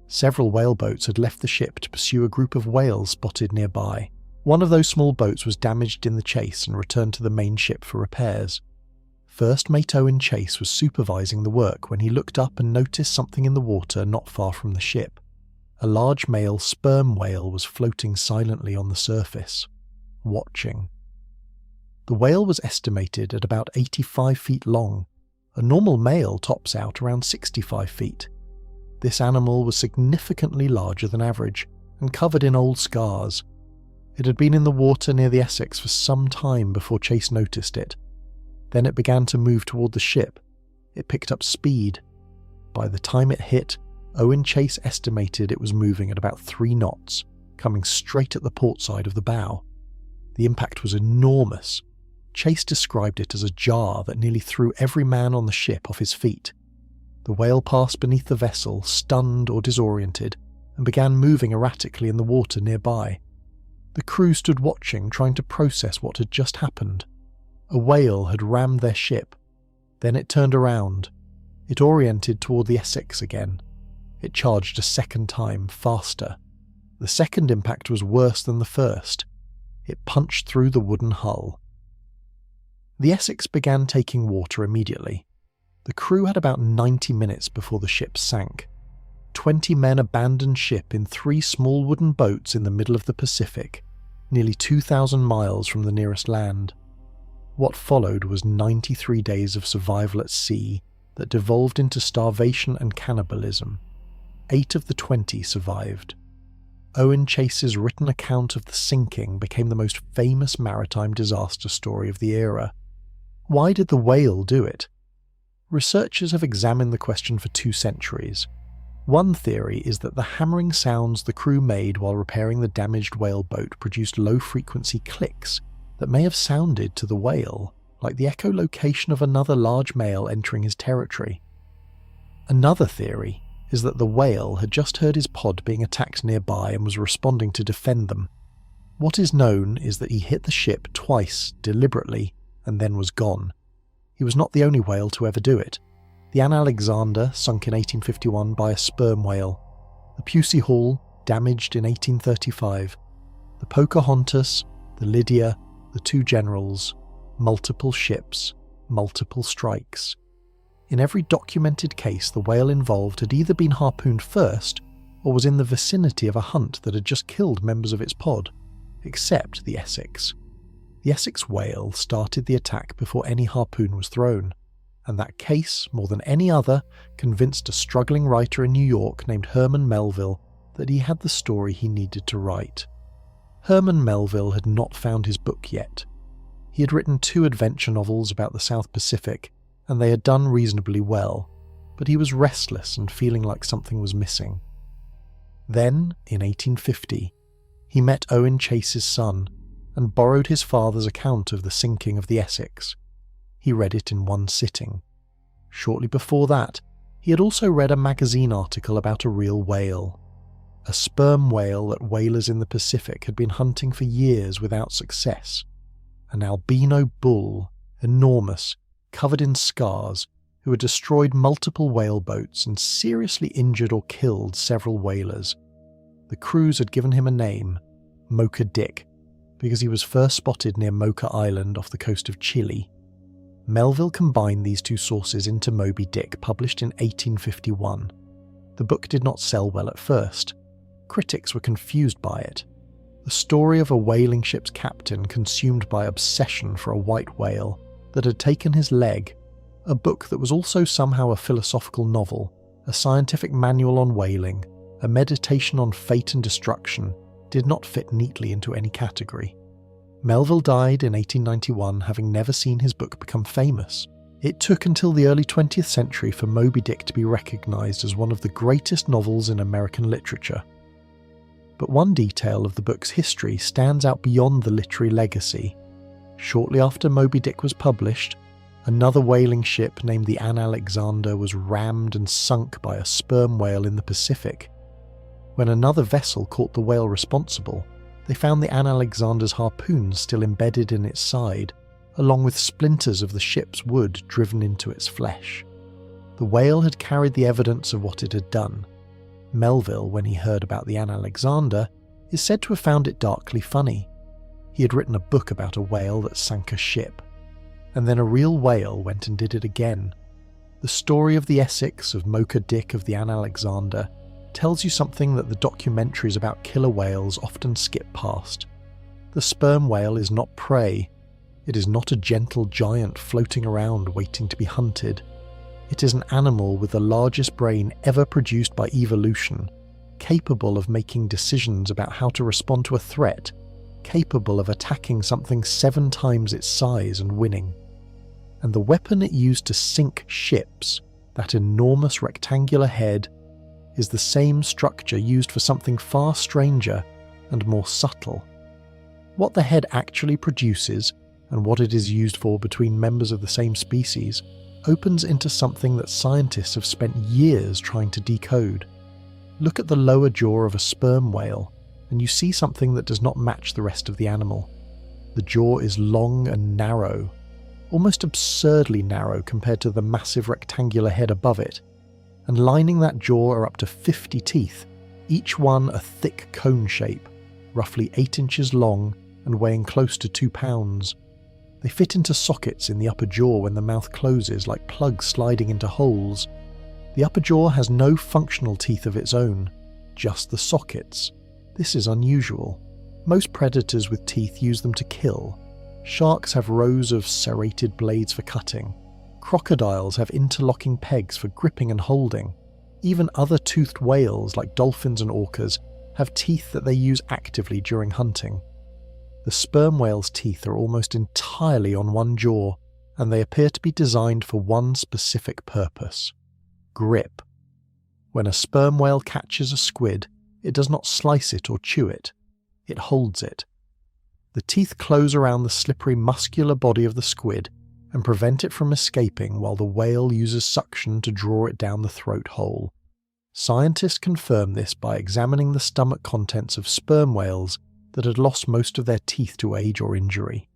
Several whaleboats had left the ship to pursue a group of whales spotted nearby. One of those small boats was damaged in the chase and returned to the main ship for repairs. First Mate Owen Chase was supervising the work when he looked up and noticed something in the water not far from the ship. A large male sperm whale was floating silently on the surface, watching. The whale was estimated at about 85 feet long. A normal male tops out around 65 feet. This animal was significantly larger than average and covered in old scars. It had been in the water near the Essex for some time before Chase noticed it. Then it began to move toward the ship. It picked up speed. By the time it hit, Owen Chase estimated it was moving at about 3 knots, coming straight at the port side of the bow. The impact was enormous. Chase described it as a jar that nearly threw every man on the ship off his feet. The whale passed beneath the vessel, stunned or disoriented, and began moving erratically in the water nearby. The crew stood watching, trying to process what had just happened. A whale had rammed their ship. Then it turned around. It oriented toward the Essex again. It charged a second time, faster. The second impact was worse than the first. It punched through the wooden hull. The Essex began taking water immediately. The crew had about 90 minutes before the ship sank. 20 men abandoned ship in 3 small wooden boats in the middle of the Pacific, nearly 2,000 miles from the nearest land. What followed was 93 days of survival at sea that devolved into starvation and cannibalism. 8 of the 20 survived. Owen Chase's written account of the sinking became the most famous maritime disaster story of the era. Why did the whale do it? Researchers have examined the question for 2 centuries. One theory is that the hammering sounds the crew made while repairing the damaged whaleboat produced low-frequency clicks that may have sounded to the whale like the echolocation of another large male entering his territory. Another theory is that the whale had just heard his pod being attacked nearby and was responding to defend them. What is known is that he hit the ship twice deliberately and then was gone. He was not the only whale to ever do it. The Anne Alexander sunk in 1851 by a sperm whale. The Pusey Hall damaged in 1835. The Pocahontas, the Lydia, the 2 generals, multiple ships, multiple strikes. In every documented case, the whale involved had either been harpooned first or was in the vicinity of a hunt that had just killed members of its pod, except the Essex. The Essex whale started the attack before any harpoon was thrown, and that case, more than any other, convinced a struggling writer in New York named Herman Melville that he had the story he needed to write. Herman Melville had not found his book yet. He had written 2 adventure novels about the South Pacific, and they had done reasonably well, but he was restless and feeling like something was missing. Then, in 1850, he met Owen Chase's son and borrowed his father's account of the sinking of the Essex. He read it in one sitting. Shortly before that, he had also read a magazine article about a real whale. A sperm whale that whalers in the Pacific had been hunting for years without success. An albino bull, enormous, covered in scars, who had destroyed multiple whaleboats and seriously injured or killed several whalers. The crews had given him a name, Mocha Dick, because he was first spotted near Mocha Island off the coast of Chile. Melville combined these 2 sources into Moby Dick, published in 1851. The book did not sell well at first. Critics were confused by it. The story of a whaling ship's captain consumed by obsession for a white whale that had taken his leg, a book that was also somehow a philosophical novel, a scientific manual on whaling, a meditation on fate and destruction, did not fit neatly into any category. Melville died in 1891, having never seen his book become famous. It took until the early 20th century for Moby Dick to be recognised as one of the greatest novels in American literature. But one detail of the book's history stands out beyond the literary legacy. Shortly after Moby Dick was published, another whaling ship named the Anne Alexander was rammed and sunk by a sperm whale in the Pacific. When another vessel caught the whale responsible, they found the Anne Alexander's harpoons still embedded in its side, along with splinters of the ship's wood driven into its flesh. The whale had carried the evidence of what it had done. Melville, when he heard about the Anne Alexander, is said to have found it darkly funny. He had written a book about a whale that sank a ship, and then a real whale went and did it again. The story of the Essex, of Mocha Dick, of the Anne Alexander, tells you something that the documentaries about killer whales often skip past. The sperm whale is not prey. It is not a gentle giant floating around waiting to be hunted. It is an animal with the largest brain ever produced by evolution, capable of making decisions about how to respond to a threat, capable of attacking something 7 times its size and winning. And the weapon it used to sink ships, that enormous rectangular head, is the same structure used for something far stranger and more subtle. What the head actually produces, and what it is used for between members of the same species, opens into something that scientists have spent years trying to decode. Look at the lower jaw of a sperm whale, and you see something that does not match the rest of the animal. The jaw is long and narrow, almost absurdly narrow compared to the massive rectangular head above it, and lining that jaw are up to 50 teeth, each one a thick cone shape, roughly 8 inches long and weighing close to 2 pounds. They fit into sockets in the upper jaw when the mouth closes like plugs sliding into holes. The upper jaw has no functional teeth of its own, just the sockets. This is unusual. Most predators with teeth use them to kill. Sharks have rows of serrated blades for cutting. Crocodiles have interlocking pegs for gripping and holding. Even other toothed whales like dolphins and orcas have teeth that they use actively during hunting. The sperm whale's teeth are almost entirely on one jaw, and they appear to be designed for one specific purpose: grip. When a sperm whale catches a squid, it does not slice it or chew it. It holds it. The teeth close around the slippery muscular body of the squid and prevent it from escaping while the whale uses suction to draw it down the throat hole. Scientists confirm this by examining the stomach contents of sperm whales that had lost most of their teeth to age or injury.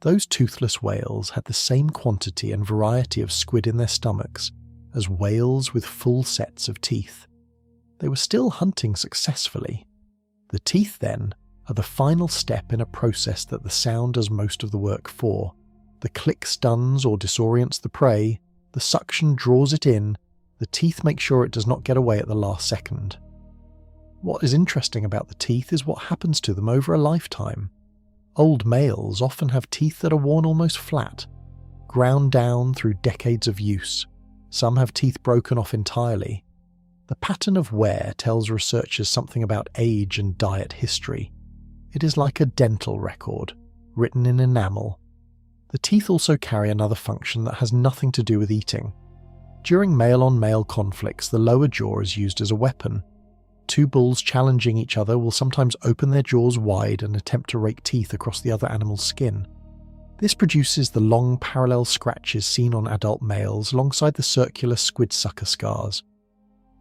Those toothless whales had the same quantity and variety of squid in their stomachs as whales with full sets of teeth. They were still hunting successfully. The teeth, then, are the final step in a process that the sound does most of the work for. The click stuns or disorients the prey, the suction draws it in, the teeth make sure it does not get away at the last second. What is interesting about the teeth is what happens to them over a lifetime. Old males often have teeth that are worn almost flat, ground down through decades of use. Some have teeth broken off entirely. The pattern of wear tells researchers something about age and diet history. It is like a dental record, written in enamel. The teeth also carry another function that has nothing to do with eating. During male-on-male conflicts, the lower jaw is used as a weapon. Two bulls challenging each other will sometimes open their jaws wide and attempt to rake teeth across the other animal's skin. This produces the long parallel scratches seen on adult males alongside the circular squid sucker scars.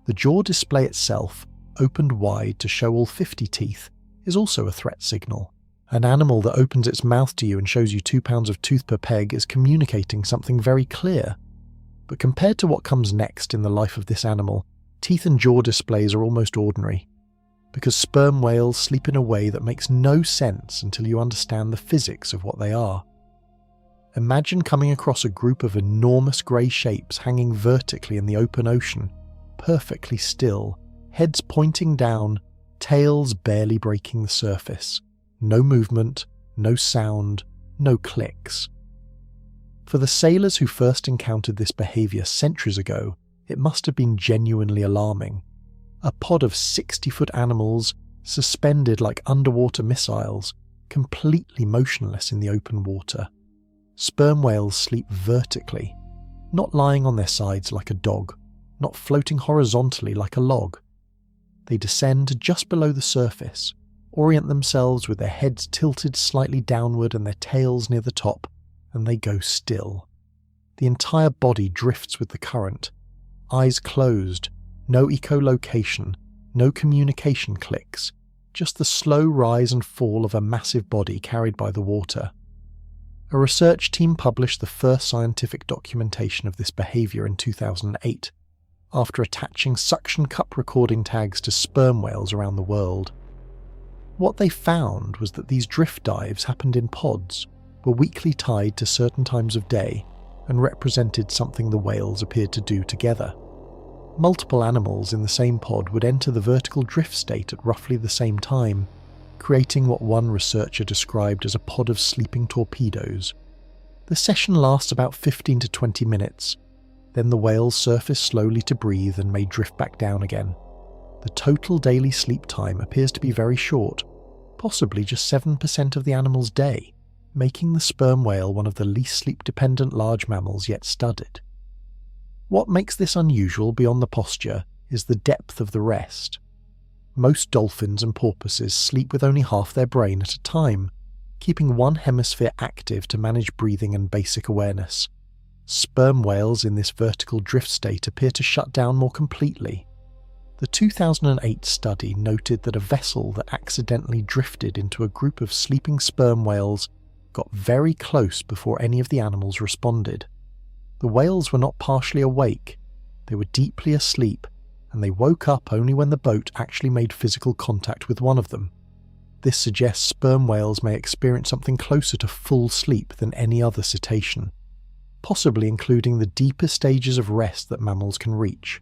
The jaw display itself, opened wide to show all 50 teeth, is also a threat signal. An animal that opens its mouth to you and shows you 2 pounds of tooth per peg is communicating something very clear. But compared to what comes next in the life of this animal, teeth and jaw displays are almost ordinary, because sperm whales sleep in a way that makes no sense until you understand the physics of what they are. Imagine coming across a group of enormous grey shapes hanging vertically in the open ocean, perfectly still, heads pointing down, tails barely breaking the surface. No movement, no sound, no clicks. For the sailors who first encountered this behaviour centuries ago, it must have been genuinely alarming. A pod of 60-foot animals, suspended like underwater missiles, completely motionless in the open water. Sperm whales sleep vertically, not lying on their sides like a dog, not floating horizontally like a log. They descend just below the surface, orient themselves with their heads tilted slightly downward and their tails near the top, and they go still. The entire body drifts with the current. Eyes closed, no echolocation, no communication clicks, just the slow rise and fall of a massive body carried by the water. A research team published the first scientific documentation of this behaviour in 2008, after attaching suction cup recording tags to sperm whales around the world. What they found was that these drift dives happened in pods, were weakly tied to certain times of day, and represented something the whales appeared to do together. Multiple animals in the same pod would enter the vertical drift state at roughly the same time, creating what one researcher described as a pod of sleeping torpedoes. The session lasts about 15 to 20 minutes, then the whales surface slowly to breathe and may drift back down again. The total daily sleep time appears to be very short, possibly just 7% of the animal's day, making the sperm whale one of the least sleep-dependent large mammals yet studied. What makes this unusual beyond the posture is the depth of the rest. Most dolphins and porpoises sleep with only half their brain at a time, keeping one hemisphere active to manage breathing and basic awareness. Sperm whales in this vertical drift state appear to shut down more completely. The 2008 study noted that a vessel that accidentally drifted into a group of sleeping sperm whales got very close before any of the animals responded. The whales were not partially awake, they were deeply asleep, and they woke up only when the boat actually made physical contact with one of them. This suggests sperm whales may experience something closer to full sleep than any other cetacean. possibly including the deeper stages of rest that mammals can reach.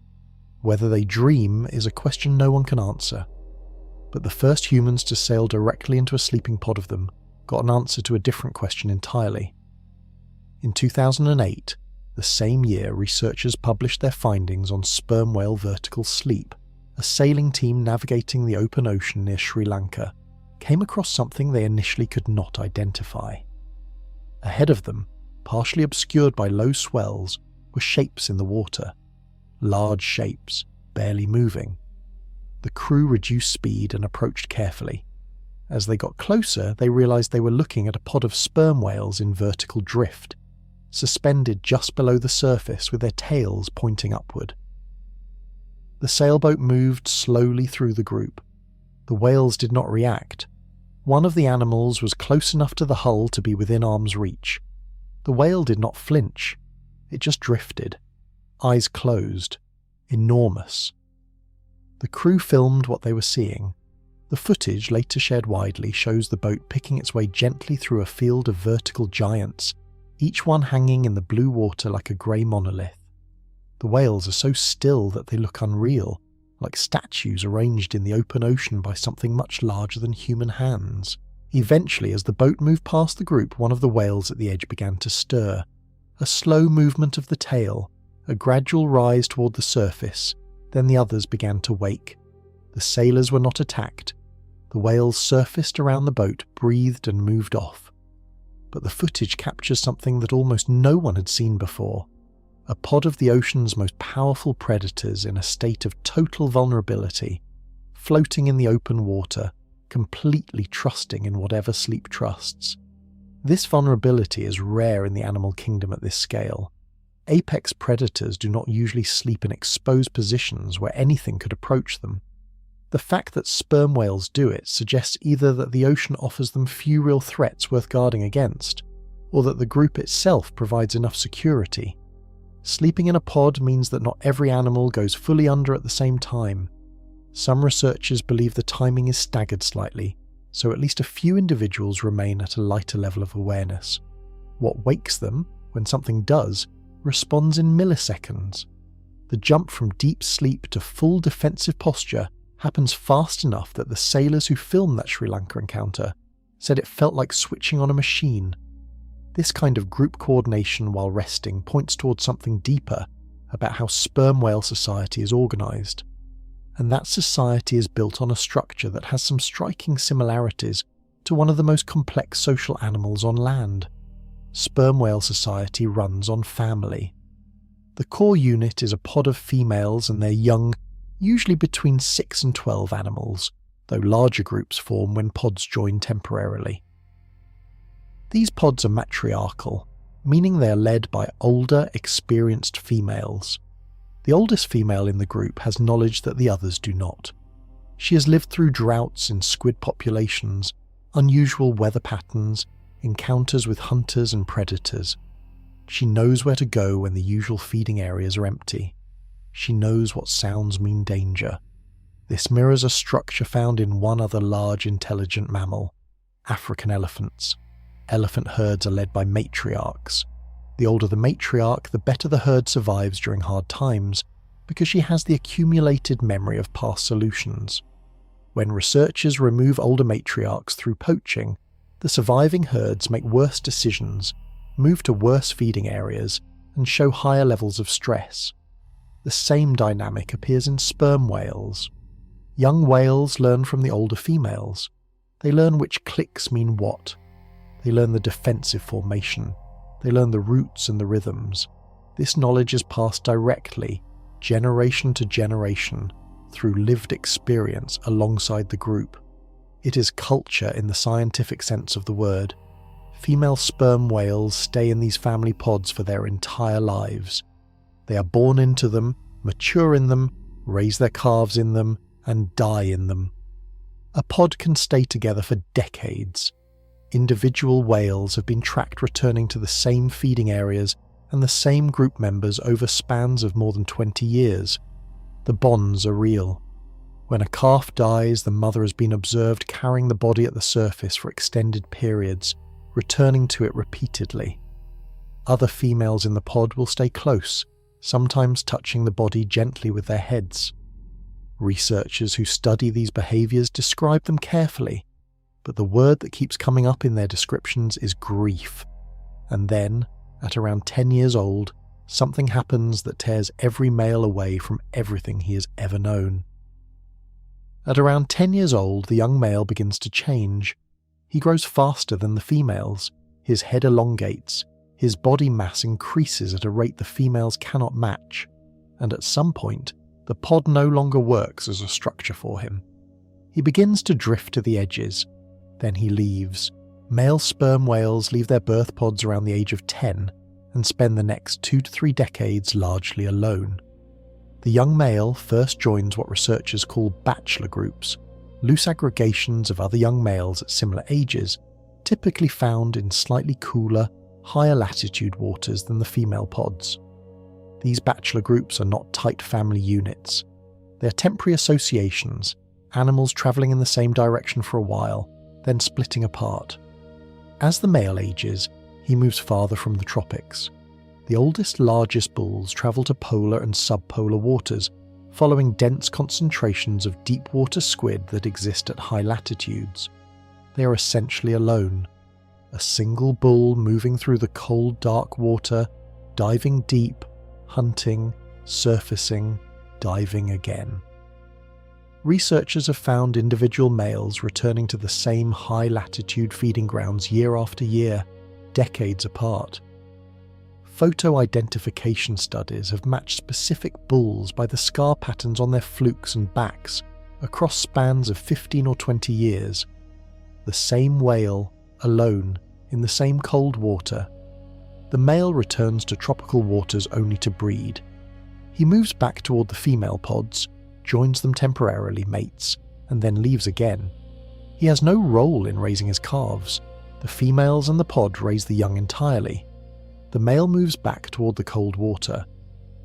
Whether they dream is a question no one can answer. But the first humans to sail directly into a sleeping pod of them got an answer to a different question entirely. In 2008, the same year, researchers published their findings on sperm whale vertical sleep. A sailing team navigating the open ocean near Sri Lanka came across something they initially could not identify. Ahead of them, partially obscured by low swells, were shapes in the water. Large shapes, barely moving. The crew reduced speed and approached carefully. As they got closer, they realized they were looking at a pod of sperm whales in vertical drift, suspended just below the surface with their tails pointing upward. The sailboat moved slowly through the group. The whales did not react. One of the animals was close enough to the hull to be within arm's reach. The whale did not flinch. It just drifted, eyes closed, enormous. The crew filmed what they were seeing. The footage, later shared widely, shows the boat picking its way gently through a field of vertical giants, each one hanging in the blue water like a grey monolith. The whales are so still that they look unreal, like statues arranged in the open ocean by something much larger than human hands. Eventually, as the boat moved past the group, one of the whales at the edge began to stir. A slow movement of the tail, a gradual rise toward the surface, then the others began to wake. The sailors were not attacked. The whales surfaced around the boat, breathed and moved off. But the footage captures something that almost no one had seen before. A pod of the ocean's most powerful predators in a state of total vulnerability, floating in the open water, completely trusting in whatever sleep trusts. This vulnerability is rare in the animal kingdom at this scale. Apex predators do not usually sleep in exposed positions where anything could approach them. The fact that sperm whales do it suggests either that the ocean offers them few real threats worth guarding against, or that the group itself provides enough security. Sleeping in a pod means that not every animal goes fully under at the same time. Some researchers believe the timing is staggered slightly, so at least a few individuals remain at a lighter level of awareness. What wakes them, when something does, responds in milliseconds. The jump from deep sleep to full defensive posture happens fast enough that the sailors who filmed that Sri Lanka encounter said it felt like switching on a machine. This kind of group coordination while resting points towards something deeper about how sperm whale society is organised. And that society is built on a structure that has some striking similarities to one of the most complex social animals on land. Sperm whale society runs on family. The core unit is a pod of females and their young, usually between 6 and 12 animals, though larger groups form when pods join temporarily. These pods are matriarchal, meaning they are led by older, experienced females. The oldest female in the group has knowledge that the others do not. She has lived through droughts in squid populations, unusual weather patterns, encounters with hunters and predators. She knows where to go when the usual feeding areas are empty. She knows what sounds mean danger. This mirrors a structure found in one other large intelligent mammal, African elephants. Elephant herds are led by matriarchs. The older the matriarch, the better the herd survives during hard times, because she has the accumulated memory of past solutions. When researchers remove older matriarchs through poaching, the surviving herds make worse decisions, move to worse feeding areas, and show higher levels of stress. The same dynamic appears in sperm whales. Young whales learn from the older females. They learn which clicks mean what. They learn the defensive formation. They learn the roots and the rhythms. This knowledge is passed directly, generation to generation, through lived experience alongside the group. It is culture in the scientific sense of the word. Female sperm whales stay in these family pods for their entire lives. They are born into them, mature in them, raise their calves in them, and die in them. A pod can stay together for decades. Individual whales have been tracked returning to the same feeding areas and the same group members over spans of more than 20 years. The bonds are real. When a calf dies, the mother has been observed carrying the body at the surface for extended periods, returning to it repeatedly. Other females in the pod will stay close, sometimes touching the body gently with their heads. Researchers who study these behaviours describe them carefully, but the word that keeps coming up in their descriptions is grief. And then, at around 10 years old, something happens that tears every male away from everything he has ever known. At around 10 years old, the young male begins to change. He grows faster than the females, his head elongates, his body mass increases at a rate the females cannot match, and at some point, the pod no longer works as a structure for him. He begins to drift to the edges, then he leaves. Male sperm whales leave their birth pods around the age of 10 and spend the next 2 to 3 decades largely alone. The young male first joins what researchers call bachelor groups, loose aggregations of other young males at similar ages, typically found in slightly cooler, higher latitude waters than the female pods. These bachelor groups are not tight family units. They're temporary associations, animals travelling in the same direction for a while, then splitting apart. As the male ages, he moves farther from the tropics. The oldest, largest bulls travel to polar and subpolar waters, following dense concentrations of deep water squid that exist at high latitudes. They are essentially alone. A single bull moving through the cold, dark water, diving deep, hunting, surfacing, diving again. Researchers have found individual males returning to the same high-latitude feeding grounds year after year, decades apart. Photo-identification studies have matched specific bulls by the scar patterns on their flukes and backs across spans of 15 or 20 years. The same whale, alone, in the same cold water. The male returns to tropical waters only to breed. He moves back toward the female pods, joins them temporarily, mates, and then leaves again. He has no role in raising his calves. The females and the pod raise the young entirely. The male moves back toward the cold water.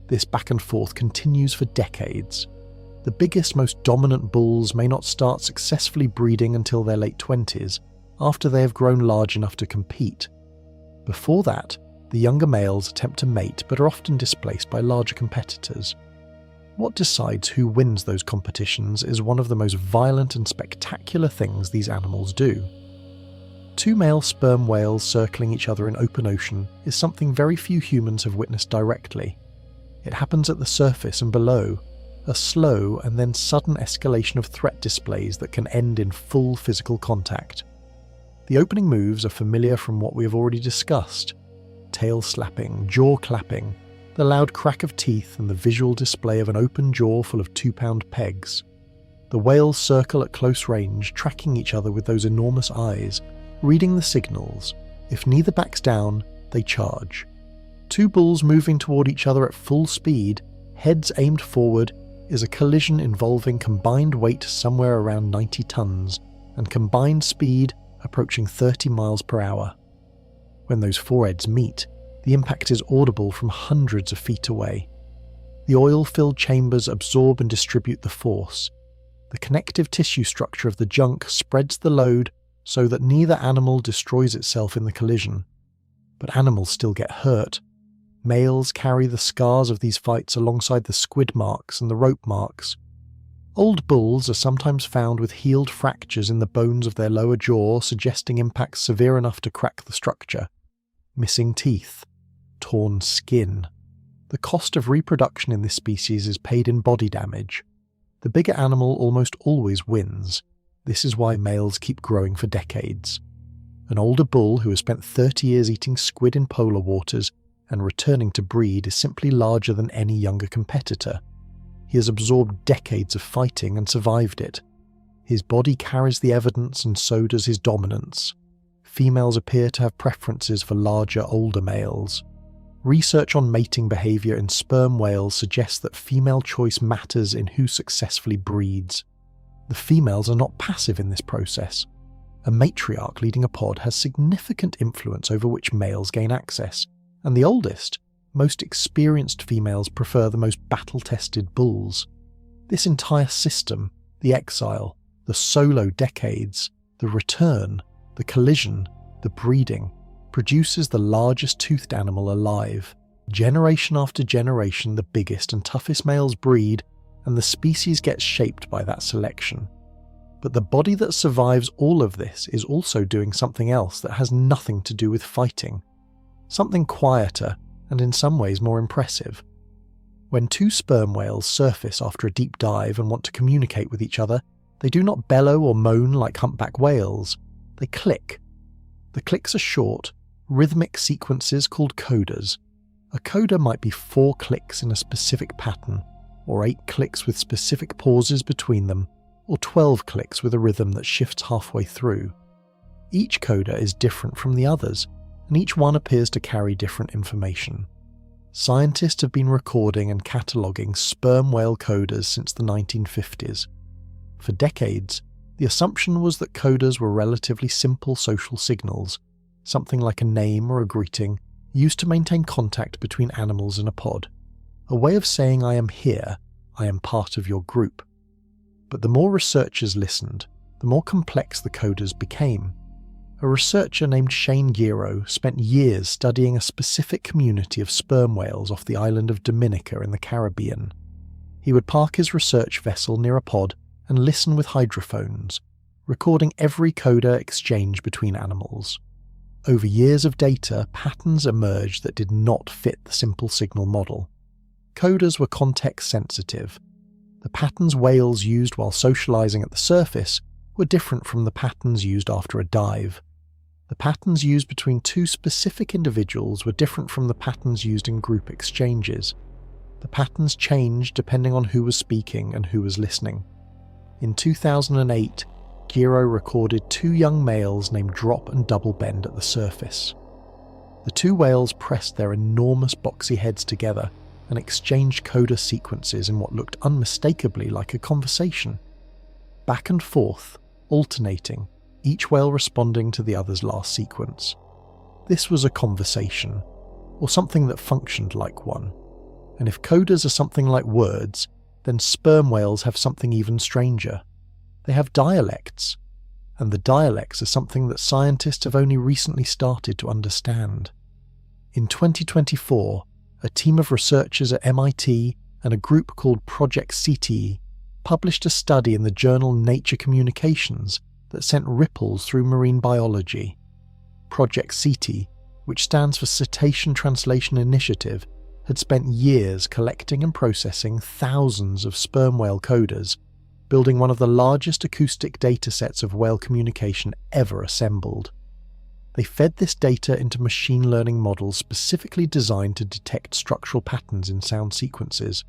This back and forth continues for decades. The biggest, most dominant bulls may not start successfully breeding until their late 20s, after they have grown large enough to compete. Before that, the younger males attempt to mate but are often displaced by larger competitors. What decides who wins those competitions is one of the most violent and spectacular things these animals do. 2 male sperm whales circling each other in open ocean is something very few humans have witnessed directly. It happens at the surface and below, a slow and then sudden escalation of threat displays that can end in full physical contact. The opening moves are familiar from what we have already discussed: tail slapping, jaw clapping, the loud crack of teeth and the visual display of an open jaw full of 2-pound pegs. The whales circle at close range, tracking each other with those enormous eyes, reading the signals. If neither backs down, they charge. 2 bulls moving toward each other at full speed, heads aimed forward, is a collision involving combined weight somewhere around 90 tons and combined speed approaching 30 miles per hour. When those foreheads meet, the impact is audible from hundreds of feet away. The oil-filled chambers absorb and distribute the force. The connective tissue structure of the junk spreads the load so that neither animal destroys itself in the collision. But animals still get hurt. Males carry the scars of these fights alongside the squid marks and the rope marks. Old bulls are sometimes found with healed fractures in the bones of their lower jaw, suggesting impacts severe enough to crack the structure. Missing teeth. Torn skin. The cost of reproduction in this species is paid in body damage. The bigger animal almost always wins. This is why males keep growing for decades. An older bull who has spent 30 years eating squid in polar waters and returning to breed is simply larger than any younger competitor. He has absorbed decades of fighting and survived it. His body carries the evidence and so does his dominance. Females appear to have preferences for larger, older males. Research on mating behaviour in sperm whales suggests that female choice matters in who successfully breeds. The females are not passive in this process. A matriarch leading a pod has significant influence over which males gain access, and the oldest, most experienced females prefer the most battle-tested bulls. This entire system, the exile, the solo decades, the return, the collision, the breeding, produces the largest toothed animal alive. Generation after generation, the biggest and toughest males breed, and the species gets shaped by that selection. But the body that survives all of this is also doing something else that has nothing to do with fighting. Something quieter and in some ways more impressive. When two sperm whales surface after a deep dive and want to communicate with each other, they do not bellow or moan like humpback whales. They click. The clicks are short, rhythmic sequences called codas. A coda might be 4 clicks in a specific pattern, or 8 clicks with specific pauses between them, or 12 clicks with a rhythm that shifts halfway through. Each coda is different from the others, and each one appears to carry different information. Scientists have been recording and cataloguing sperm whale codas since the 1950s. For decades, the assumption was that codas were relatively simple social signals, something like a name or a greeting, used to maintain contact between animals in a pod. A way of saying I am here, I am part of your group. But the more researchers listened, the more complex the codas became. A researcher named Shane Giro spent years studying a specific community of sperm whales off the island of Dominica in the Caribbean. He would park his research vessel near a pod and listen with hydrophones, recording every coda exchange between animals. Over years of data, patterns emerged that did not fit the simple signal model. Codas were context sensitive. The patterns whales used while socializing at the surface were different from the patterns used after a dive. The patterns used between two specific individuals were different from the patterns used in group exchanges. The patterns changed depending on who was speaking and who was listening. In 2008, Giro recorded 2 young males named Drop and Double Bend at the surface. The 2 whales pressed their enormous boxy heads together and exchanged coda sequences in what looked unmistakably like a conversation. Back and forth, alternating, each whale responding to the other's last sequence. This was a conversation, or something that functioned like one. And if codas are something like words, then sperm whales have something even stranger. They have dialects, and the dialects are something that scientists have only recently started to understand. In 2024, a team of researchers at MIT and a group called Project CTE published a study in the journal Nature Communications that sent ripples through marine biology. Project CTE, which stands for Cetacean Translation Initiative, had spent years collecting and processing thousands of sperm whale codas, building one of the largest acoustic datasets of whale communication ever assembled. They fed this data into machine learning models specifically designed to detect structural patterns in sound sequences.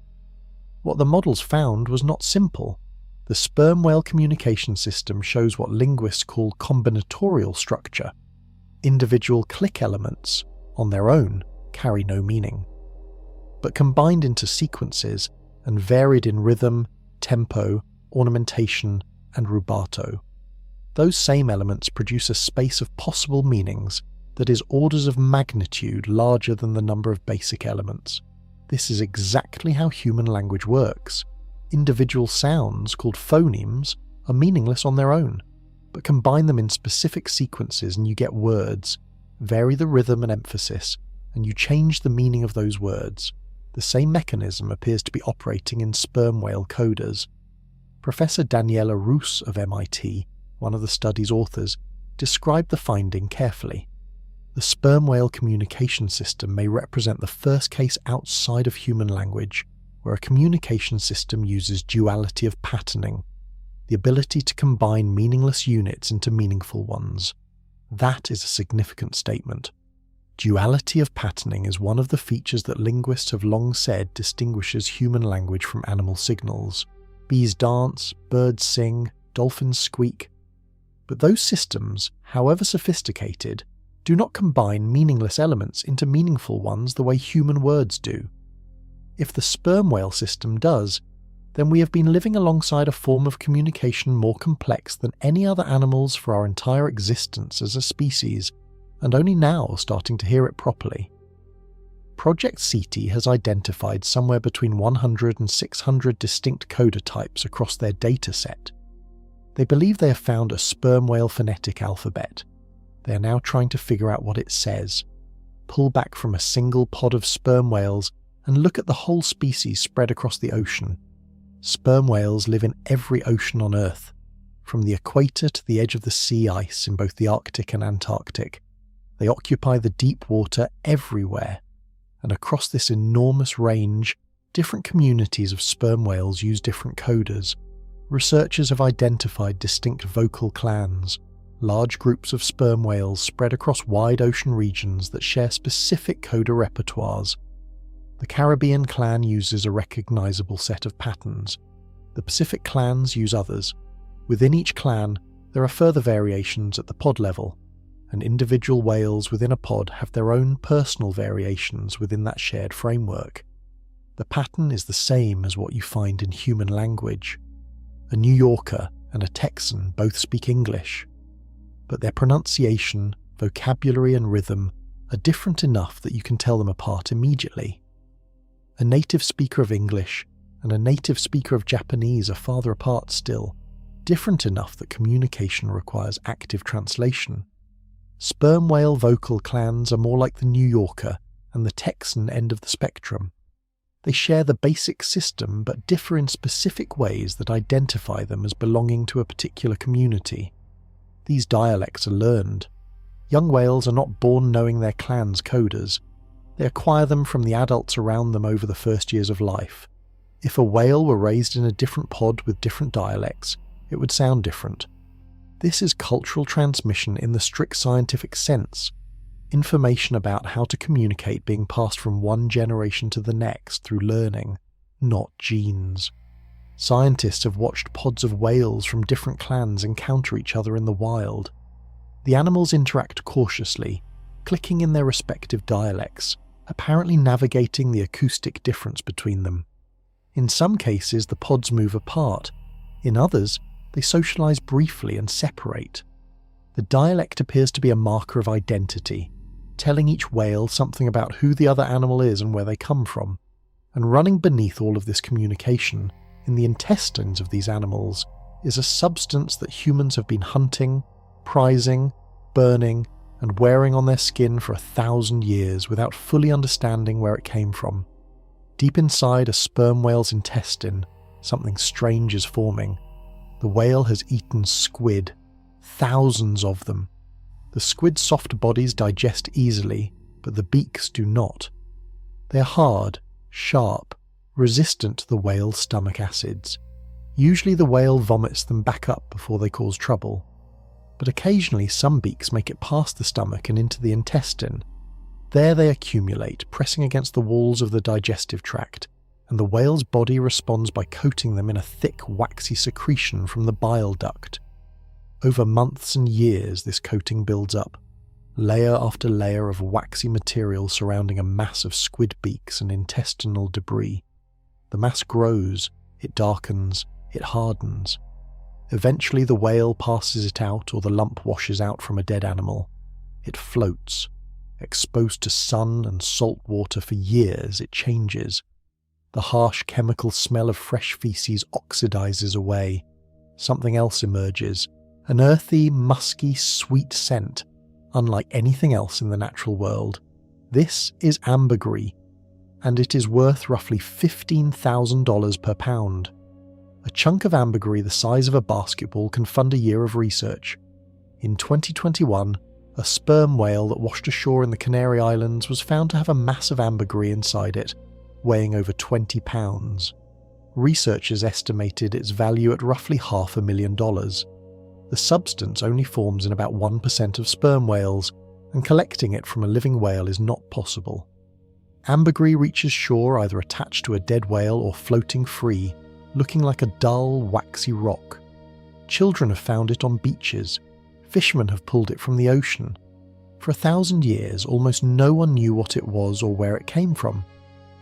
What the models found was not simple. The sperm whale communication system shows what linguists call combinatorial structure. Individual click elements, on their own, carry no meaning. But combined into sequences and varied in rhythm, tempo, ornamentation, and rubato, those same elements produce a space of possible meanings that is orders of magnitude larger than the number of basic elements. This is exactly how human language works. Individual sounds, called phonemes, are meaningless on their own, but combine them in specific sequences and you get words. Vary the rhythm and emphasis, and you change the meaning of those words. The same mechanism appears to be operating in sperm whale codas. Professor Daniela Roos of MIT, one of the study's authors, described the finding carefully. The sperm whale communication system may represent the first case outside of human language where a communication system uses duality of patterning, the ability to combine meaningless units into meaningful ones. That is a significant statement. Duality of patterning is one of the features that linguists have long said distinguishes human language from animal signals. Bees dance, birds sing, dolphins squeak. But those systems, however sophisticated, do not combine meaningless elements into meaningful ones the way human words do. If the sperm whale system does, then we have been living alongside a form of communication more complex than any other animals for our entire existence as a species, and only now starting to hear it properly. Project CTE has identified somewhere between 100 and 600 distinct coda types across their dataset. They believe they have found a sperm whale phonetic alphabet. They are now trying to figure out what it says. Pull back from a single pod of sperm whales and look at the whole species spread across the ocean. Sperm whales live in every ocean on Earth, from the equator to the edge of the sea ice in both the Arctic and Antarctic. They occupy the deep water everywhere, and across this enormous range, different communities of sperm whales use different coders. Researchers have identified distinct vocal clans, large groups of sperm whales spread across wide ocean regions that share specific coder repertoires. The Caribbean clan uses a recognizable set of patterns. The Pacific clans use others. Within each clan, there are further variations at the pod level, and individual whales within a pod have their own personal variations within that shared framework. The pattern is the same as what you find in human language. A New Yorker and a Texan both speak English, but their pronunciation, vocabulary and rhythm are different enough that you can tell them apart immediately. A native speaker of English and a native speaker of Japanese are farther apart still, different enough that communication requires active translation. Sperm whale vocal clans are more like the New Yorker and the Texan end of the spectrum. They share the basic system but differ in specific ways that identify them as belonging to a particular community. These dialects are learned. Young whales are not born knowing their clan's coders. They acquire them from the adults around them over the first years of life. If a whale were raised in a different pod with different dialects, it would sound different. This is cultural transmission in the strict scientific sense. Information about how to communicate being passed from one generation to the next through learning, not genes. Scientists have watched pods of whales from different clans encounter each other in the wild. The animals interact cautiously, clicking in their respective dialects, apparently navigating the acoustic difference between them. In some cases, the pods move apart. In others, they socialize briefly and separate. The dialect appears to be a marker of identity, telling each whale something about who the other animal is and where they come from. And running beneath all of this communication, in the intestines of these animals, is a substance that humans have been hunting, prizing, burning, and wearing on their skin for 1,000 years without fully understanding where it came from. Deep inside a sperm whale's intestine, something strange is forming. The whale has eaten squid, thousands of them. The squid's soft bodies digest easily, but the beaks do not. They are hard, sharp, resistant to the whale's stomach acids. Usually the whale vomits them back up before they cause trouble, but occasionally some beaks make it past the stomach and into the intestine. There they accumulate, pressing against the walls of the digestive tract, and the whale's body responds by coating them in a thick, waxy secretion from the bile duct. Over months and years, this coating builds up, layer after layer of waxy material surrounding a mass of squid beaks and intestinal debris. The mass grows, it darkens, it hardens. Eventually the whale passes it out or the lump washes out from a dead animal. It floats. Exposed to sun and salt water for years, it changes. The harsh chemical smell of fresh feces oxidizes away. Something else emerges, an earthy, musky, sweet scent, unlike anything else in the natural world. This is ambergris, and it is worth roughly $15,000 per pound. A chunk of ambergris the size of a basketball can fund a year of research. In 2021, a sperm whale that washed ashore in the Canary Islands was found to have a mass of ambergris inside it, weighing over 20 pounds. Researchers estimated its value at roughly $500,000. The substance only forms in about 1% of sperm whales, and collecting it from a living whale is not possible. Ambergris reaches shore either attached to a dead whale or floating free, looking like a dull, waxy rock. Children have found it on beaches. Fishermen have pulled it from the ocean. For 1,000 years, almost no one knew what it was or where it came from.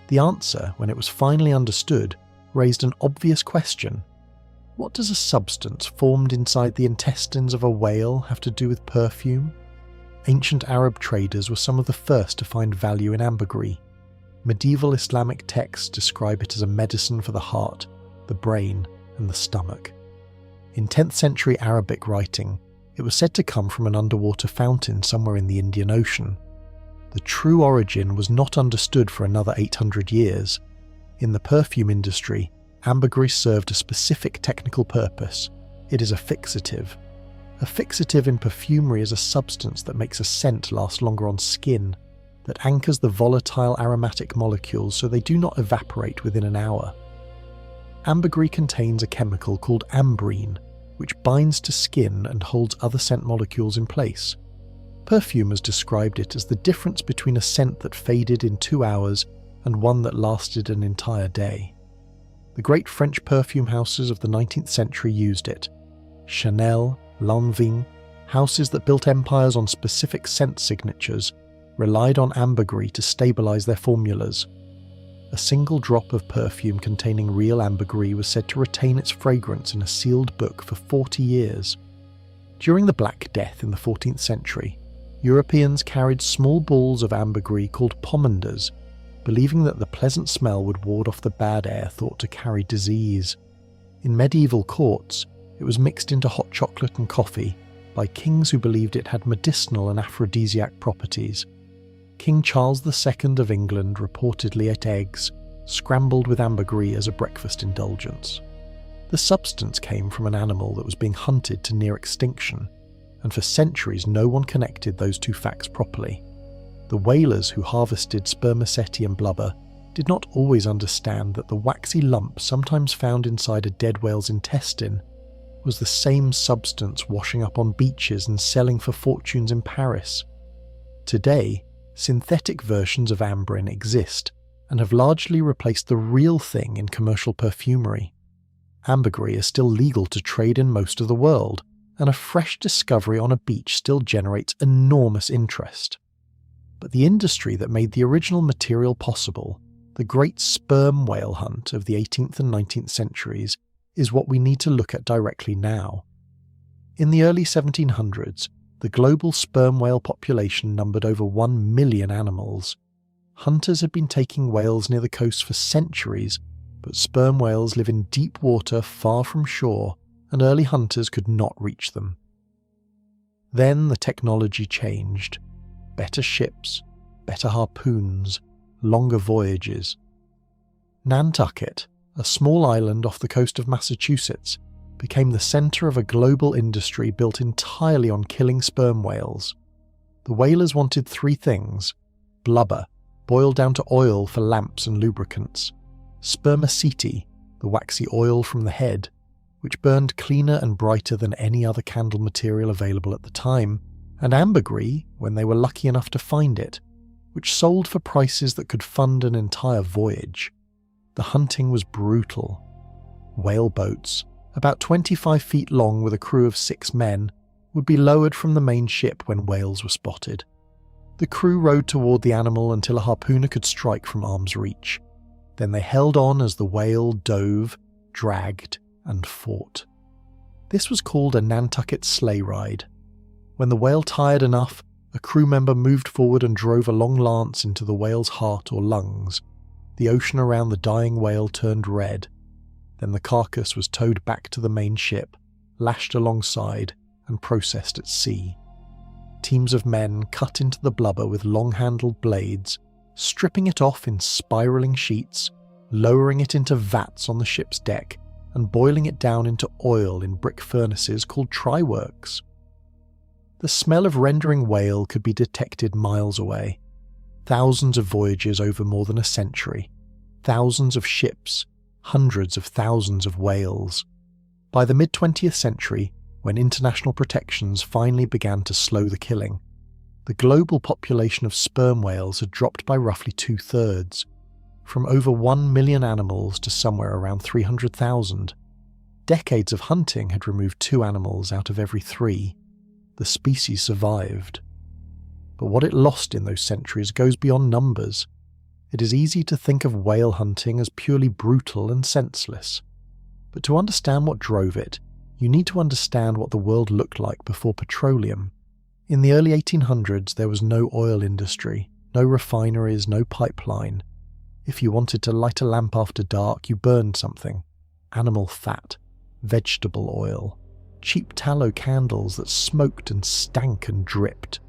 The answer, when it was finally understood, raised an obvious question. What does a substance formed inside the intestines of a whale have to do with perfume? Ancient Arab traders were some of the first to find value in ambergris. Medieval Islamic texts describe it as a medicine for the heart, the brain, and the stomach. In 10th century Arabic writing, It was said to come from an underwater fountain somewhere in the Indian Ocean. The true origin was not understood for another 800 years. In the perfume industry, ambergris served a specific technical purpose. It is a fixative. A fixative in perfumery is a substance that makes a scent last longer on skin, that anchors the volatile aromatic molecules so they do not evaporate within an hour. Ambergris contains a chemical called ambrine, which binds to skin and holds other scent molecules in place. Perfumers described it as the difference between a scent that faded in 2 hours and one that lasted an entire day. The great French perfume houses of the 19th century used it. Chanel, Lanvin, houses that built empires on specific scent signatures, relied on ambergris to stabilize their formulas. A single drop of perfume containing real ambergris was said to retain its fragrance in a sealed book for 40 years. During the Black Death in the 14th century, Europeans carried small balls of ambergris called pomanders, believing that the pleasant smell would ward off the bad air thought to carry disease. In medieval courts, it was mixed into hot chocolate and coffee by kings who believed it had medicinal and aphrodisiac properties. King Charles II of England reportedly ate eggs, scrambled with ambergris as a breakfast indulgence. The substance came from an animal that was being hunted to near extinction, and for centuries no one connected those two facts properly. The whalers who harvested spermaceti blubber did not always understand that the waxy lump sometimes found inside a dead whale's intestine was the same substance washing up on beaches and selling for fortunes in Paris. Today, synthetic versions of ambrine exist and have largely replaced the real thing in commercial perfumery. Ambergris is still legal to trade in most of the world, and a fresh discovery on a beach still generates enormous interest. But the industry that made the original material possible, the great sperm whale hunt of the 18th and 19th centuries, is what we need to look at directly now. In the early 1700s, the global sperm whale population numbered over 1 million animals. Hunters had been taking whales near the coast for centuries, but sperm whales live in deep water far from shore, and early hunters could not reach them. Then the technology changed. Better ships, better harpoons, longer voyages. Nantucket, a small island off the coast of Massachusetts, became the center of a global industry built entirely on killing sperm whales. The whalers wanted 3 things: blubber, boiled down to oil for lamps and lubricants; spermaceti, the waxy oil from the head, which burned cleaner and brighter than any other candle material available at the time; and ambergris, when they were lucky enough to find it, which sold for prices that could fund an entire voyage. The hunting was brutal. Whale boats, about 25 feet long with a crew of 6 men, would be lowered from the main ship when whales were spotted. The crew rowed toward the animal until a harpooner could strike from arm's reach. Then they held on as the whale dove, dragged, and fought. This was called a Nantucket sleigh ride. When the whale tired enough, a crew member moved forward and drove a long lance into the whale's heart or lungs. The ocean around the dying whale turned red. Then the carcass was towed back to the main ship, lashed alongside, and processed at sea. Teams of men cut into the blubber with long-handled blades, stripping it off in spiraling sheets, lowering it into vats on the ship's deck, and boiling it down into oil in brick furnaces called try-works. The smell of rendering whale could be detected miles away. Thousands of voyages over more than a century, thousands of ships, hundreds of thousands of whales. By the mid-20th century, when international protections finally began to slow the killing, the global population of sperm whales had dropped by roughly 2/3, from over 1 million animals to somewhere around 300,000. Decades of hunting had removed 2 animals out of every 3. The species survived. But what it lost in those centuries goes beyond numbers. It is easy to think of whale hunting as purely brutal and senseless. But to understand what drove it, you need to understand what the world looked like before petroleum. In the early 1800s, there was no oil industry, no refineries, no pipeline. If you wanted to light a lamp after dark, you burned something: animal fat, vegetable oil, cheap tallow candles that smoked and stank and dripped.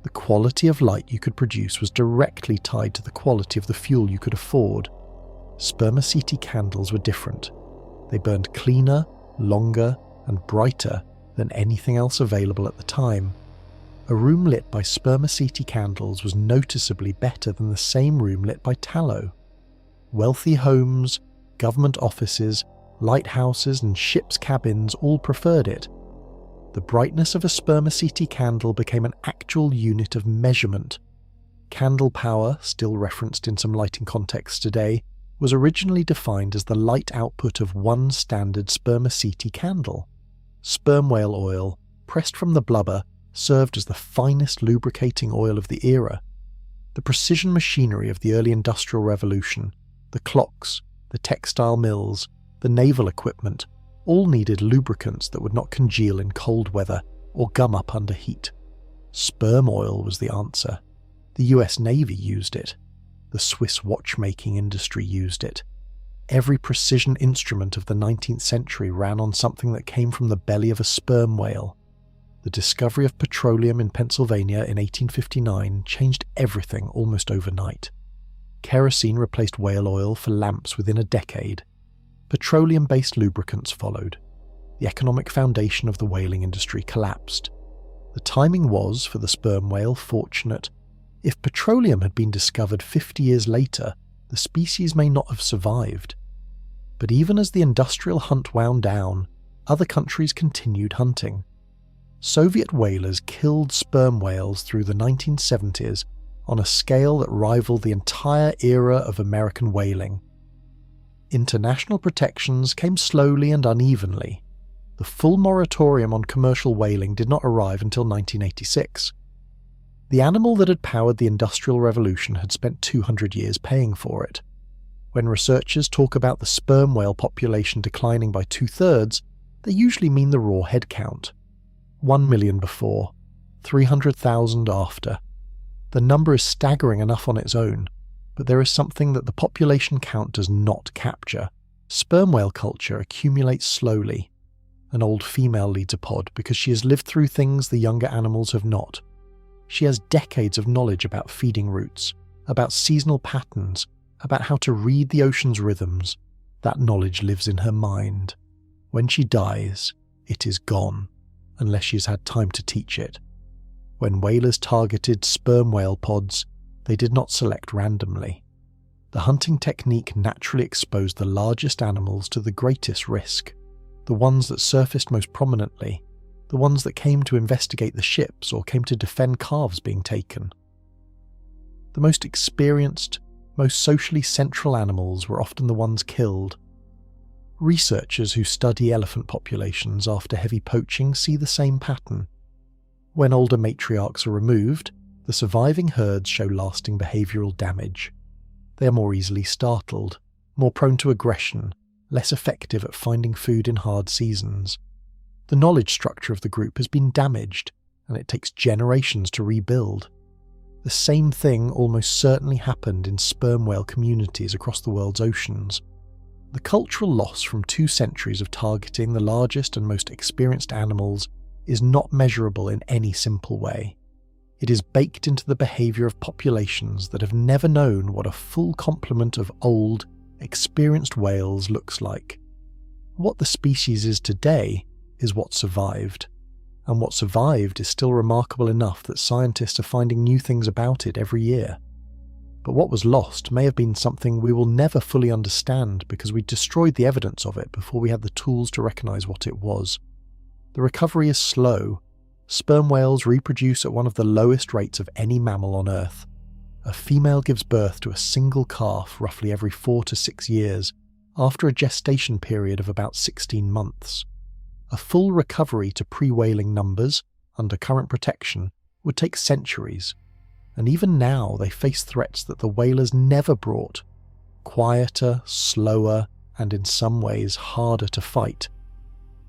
The quality of light you could produce was directly tied to the quality of the fuel you could afford. Spermaceti candles were different. They burned cleaner, longer, and brighter than anything else available at the time. A room lit by spermaceti candles was noticeably better than the same room lit by tallow. Wealthy homes, government offices, lighthouses, and ships' cabins all preferred it. The brightness of a spermaceti candle became an actual unit of measurement. Candle power, still referenced in some lighting contexts today, was originally defined as the light output of one standard spermaceti candle. Sperm whale oil, pressed from the blubber, served as the finest lubricating oil of the era. The precision machinery of the early Industrial Revolution, the clocks, the textile mills, the naval equipment, all needed lubricants that would not congeal in cold weather or gum up under heat. Sperm oil was the answer. The US Navy used it. The Swiss watchmaking industry used it. Every precision instrument of the 19th century ran on something that came from the belly of a sperm whale. The discovery of petroleum in Pennsylvania in 1859 changed everything almost overnight. Kerosene replaced whale oil for lamps within a decade. Petroleum-based lubricants followed. The economic foundation of the whaling industry collapsed. The timing was, for the sperm whale, fortunate. If petroleum had been discovered 50 years later, the species may not have survived. But even as the industrial hunt wound down, other countries continued hunting. Soviet whalers killed sperm whales through the 1970s on a scale that rivaled the entire era of American whaling. International protections came slowly and unevenly. The full moratorium on commercial whaling did not arrive until 1986. The animal that had powered the Industrial Revolution had spent 200 years paying for it. When researchers talk about the sperm whale population declining by 2/3, they usually mean the raw head count. 1 million before, 300,000 after. The number is staggering enough on its own, but there is something that the population count does not capture. Sperm whale culture accumulates slowly. An old female leads a pod because she has lived through things the younger animals have not. She has decades of knowledge about feeding routes, about seasonal patterns, about how to read the ocean's rhythms. That knowledge lives in her mind. When she dies, it is gone, unless she's had time to teach it. When whalers targeted sperm whale pods, they did not select randomly. The hunting technique naturally exposed the largest animals to the greatest risk, the ones that surfaced most prominently, the ones that came to investigate the ships or came to defend calves being taken. The most experienced, most socially central animals were often the ones killed. Researchers who study elephant populations after heavy poaching see the same pattern. When older matriarchs are removed, the surviving herds show lasting behavioural damage. They are more easily startled, more prone to aggression, less effective at finding food in hard seasons. The knowledge structure of the group has been damaged, and it takes generations to rebuild. The same thing almost certainly happened in sperm whale communities across the world's oceans. The cultural loss from 2 centuries of targeting the largest and most experienced animals is not measurable in any simple way. It is baked into the behaviour of populations that have never known what a full complement of old, experienced whales looks like. What the species is today is what survived, and what survived is still remarkable enough that scientists are finding new things about it every year. But what was lost may have been something we will never fully understand because we destroyed the evidence of it before we had the tools to recognise what it was. The recovery is slow. Sperm whales reproduce at one of the lowest rates of any mammal on Earth. A female gives birth to a single calf roughly every 4 to 6 years, after a gestation period of about 16 months. A full recovery to pre-whaling numbers, under current protection, would take centuries, and even now they face threats that the whalers never brought. Quieter, slower, and in some ways harder to fight.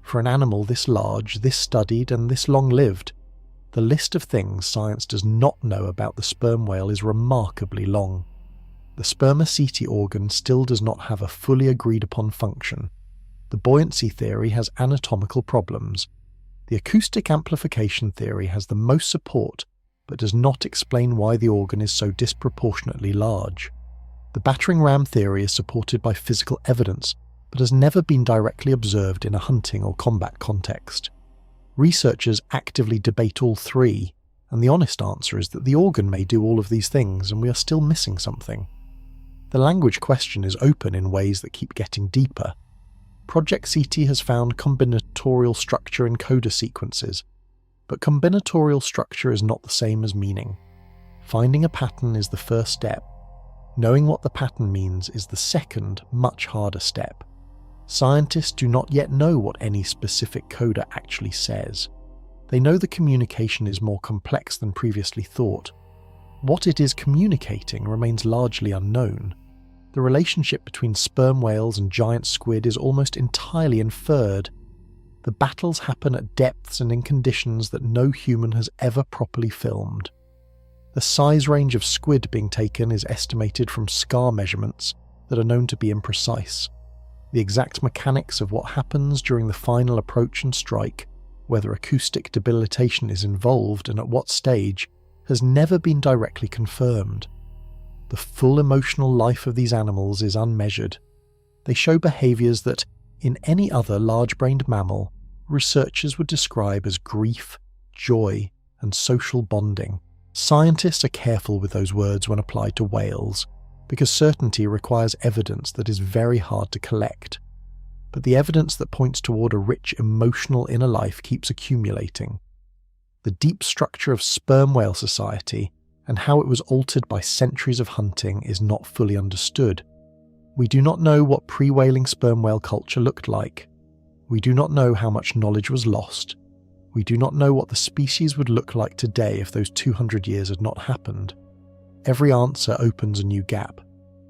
For an animal this large, this studied, and this long-lived, the list of things science does not know about the sperm whale is remarkably long. The spermaceti organ still does not have a fully agreed-upon function. The buoyancy theory has anatomical problems, The acoustic amplification theory has the most support, but does not explain why the organ is so disproportionately large. The battering ram theory is supported by physical evidence, but has never been directly observed in a hunting or combat context. Researchers actively debate all three, and the honest answer is that the organ may do all of these things and we are still missing something. The language question is open in ways that keep getting deeper. Project CT has found combinatorial structure in coda sequences, but combinatorial structure is not the same as meaning. Finding a pattern is the first step. Knowing what the pattern means is the second, much harder step. Scientists do not yet know what any specific coda actually says. They know the communication is more complex than previously thought. What it is communicating remains largely unknown. The relationship between sperm whales and giant squid is almost entirely inferred. The battles happen at depths and in conditions that no human has ever properly filmed. The size range of squid being taken is estimated from scar measurements that are known to be imprecise. The exact mechanics of what happens during the final approach and strike, whether acoustic debilitation is involved and at what stage, has never been directly confirmed. The full emotional life of these animals is unmeasured. They show behaviours that, in any other large-brained mammal, researchers would describe as grief, joy, and social bonding. Scientists are careful with those words when applied to whales, because certainty requires evidence that is very hard to collect. But the evidence that points toward a rich emotional inner life keeps accumulating. The deep structure of sperm whale society and how it was altered by centuries of hunting is not fully understood. We do not know what pre-whaling sperm whale culture looked like. We do not know how much knowledge was lost. We do not know what the species would look like today if those 200 years had not happened. Every answer opens a new gap.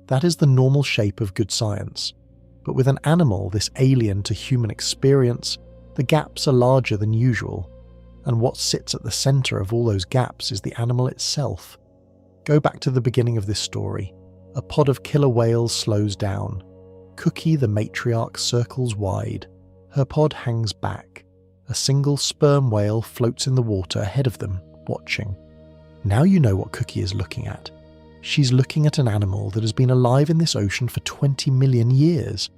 That is the normal shape of good science. But with an animal this alien to human experience, the gaps are larger than usual. And what sits at the centre of all those gaps is the animal itself. Go back to the beginning of this story. A pod of killer whales slows down. Cookie, the matriarch, circles wide. Her pod hangs back. A single sperm whale floats in the water ahead of them, watching. Now you know what Cookie is looking at. She's looking at an animal that has been alive in this ocean for 20 million years.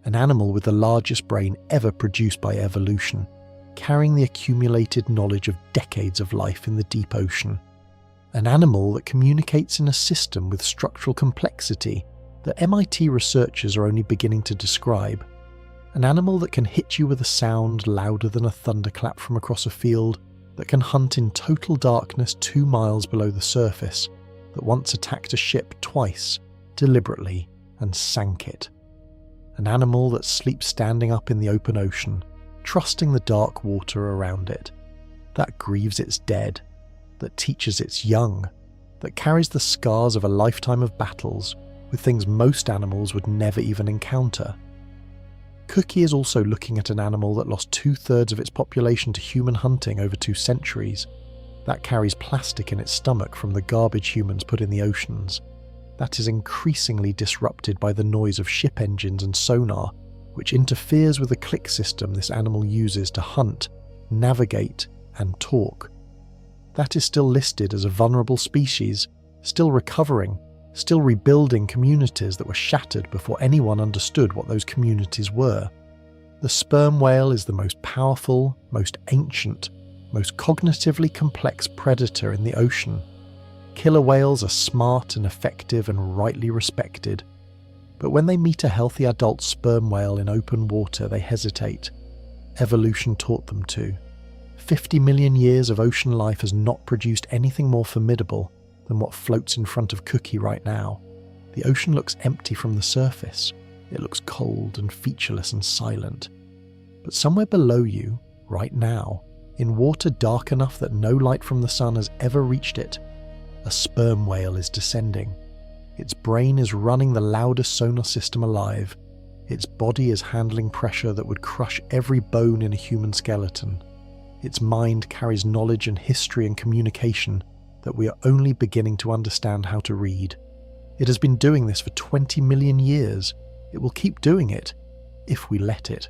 An animal with the largest brain ever produced by evolution, carrying the accumulated knowledge of decades of life in the deep ocean. An animal that communicates in a system with structural complexity that MIT researchers are only beginning to describe. An animal that can hit you with a sound louder than a thunderclap from across a field, that can hunt in total darkness 2 miles below the surface, that once attacked a ship twice, deliberately, and sank it. An animal that sleeps standing up in the open ocean, trusting the dark water around it, that grieves its dead, that teaches its young, that carries the scars of a lifetime of battles with things most animals would never even encounter. Cookie is also looking at an animal that lost 2/3 of its population to human hunting over 2 centuries, that carries plastic in its stomach from the garbage humans put in the oceans, that is increasingly disrupted by the noise of ship engines and sonar, which interferes with the click system this animal uses to hunt, navigate, and talk. That is still listed as a vulnerable species, still recovering, still rebuilding communities that were shattered before anyone understood what those communities were. The sperm whale is the most powerful, most ancient, most cognitively complex predator in the ocean. Killer whales are smart and effective and rightly respected. But when they meet a healthy adult sperm whale in open water, they hesitate. Evolution taught them to. 50 million years of ocean life has not produced anything more formidable than what floats in front of Cookie right now. The ocean looks empty from the surface. It looks cold and featureless and silent. But somewhere below you, right now, in water dark enough that no light from the sun has ever reached it, a sperm whale is descending. Its brain is running the loudest sonar system alive. Its body is handling pressure that would crush every bone in a human skeleton. Its mind carries knowledge and history and communication that we are only beginning to understand how to read. It has been doing this for 20 million years. It will keep doing it, if we let it.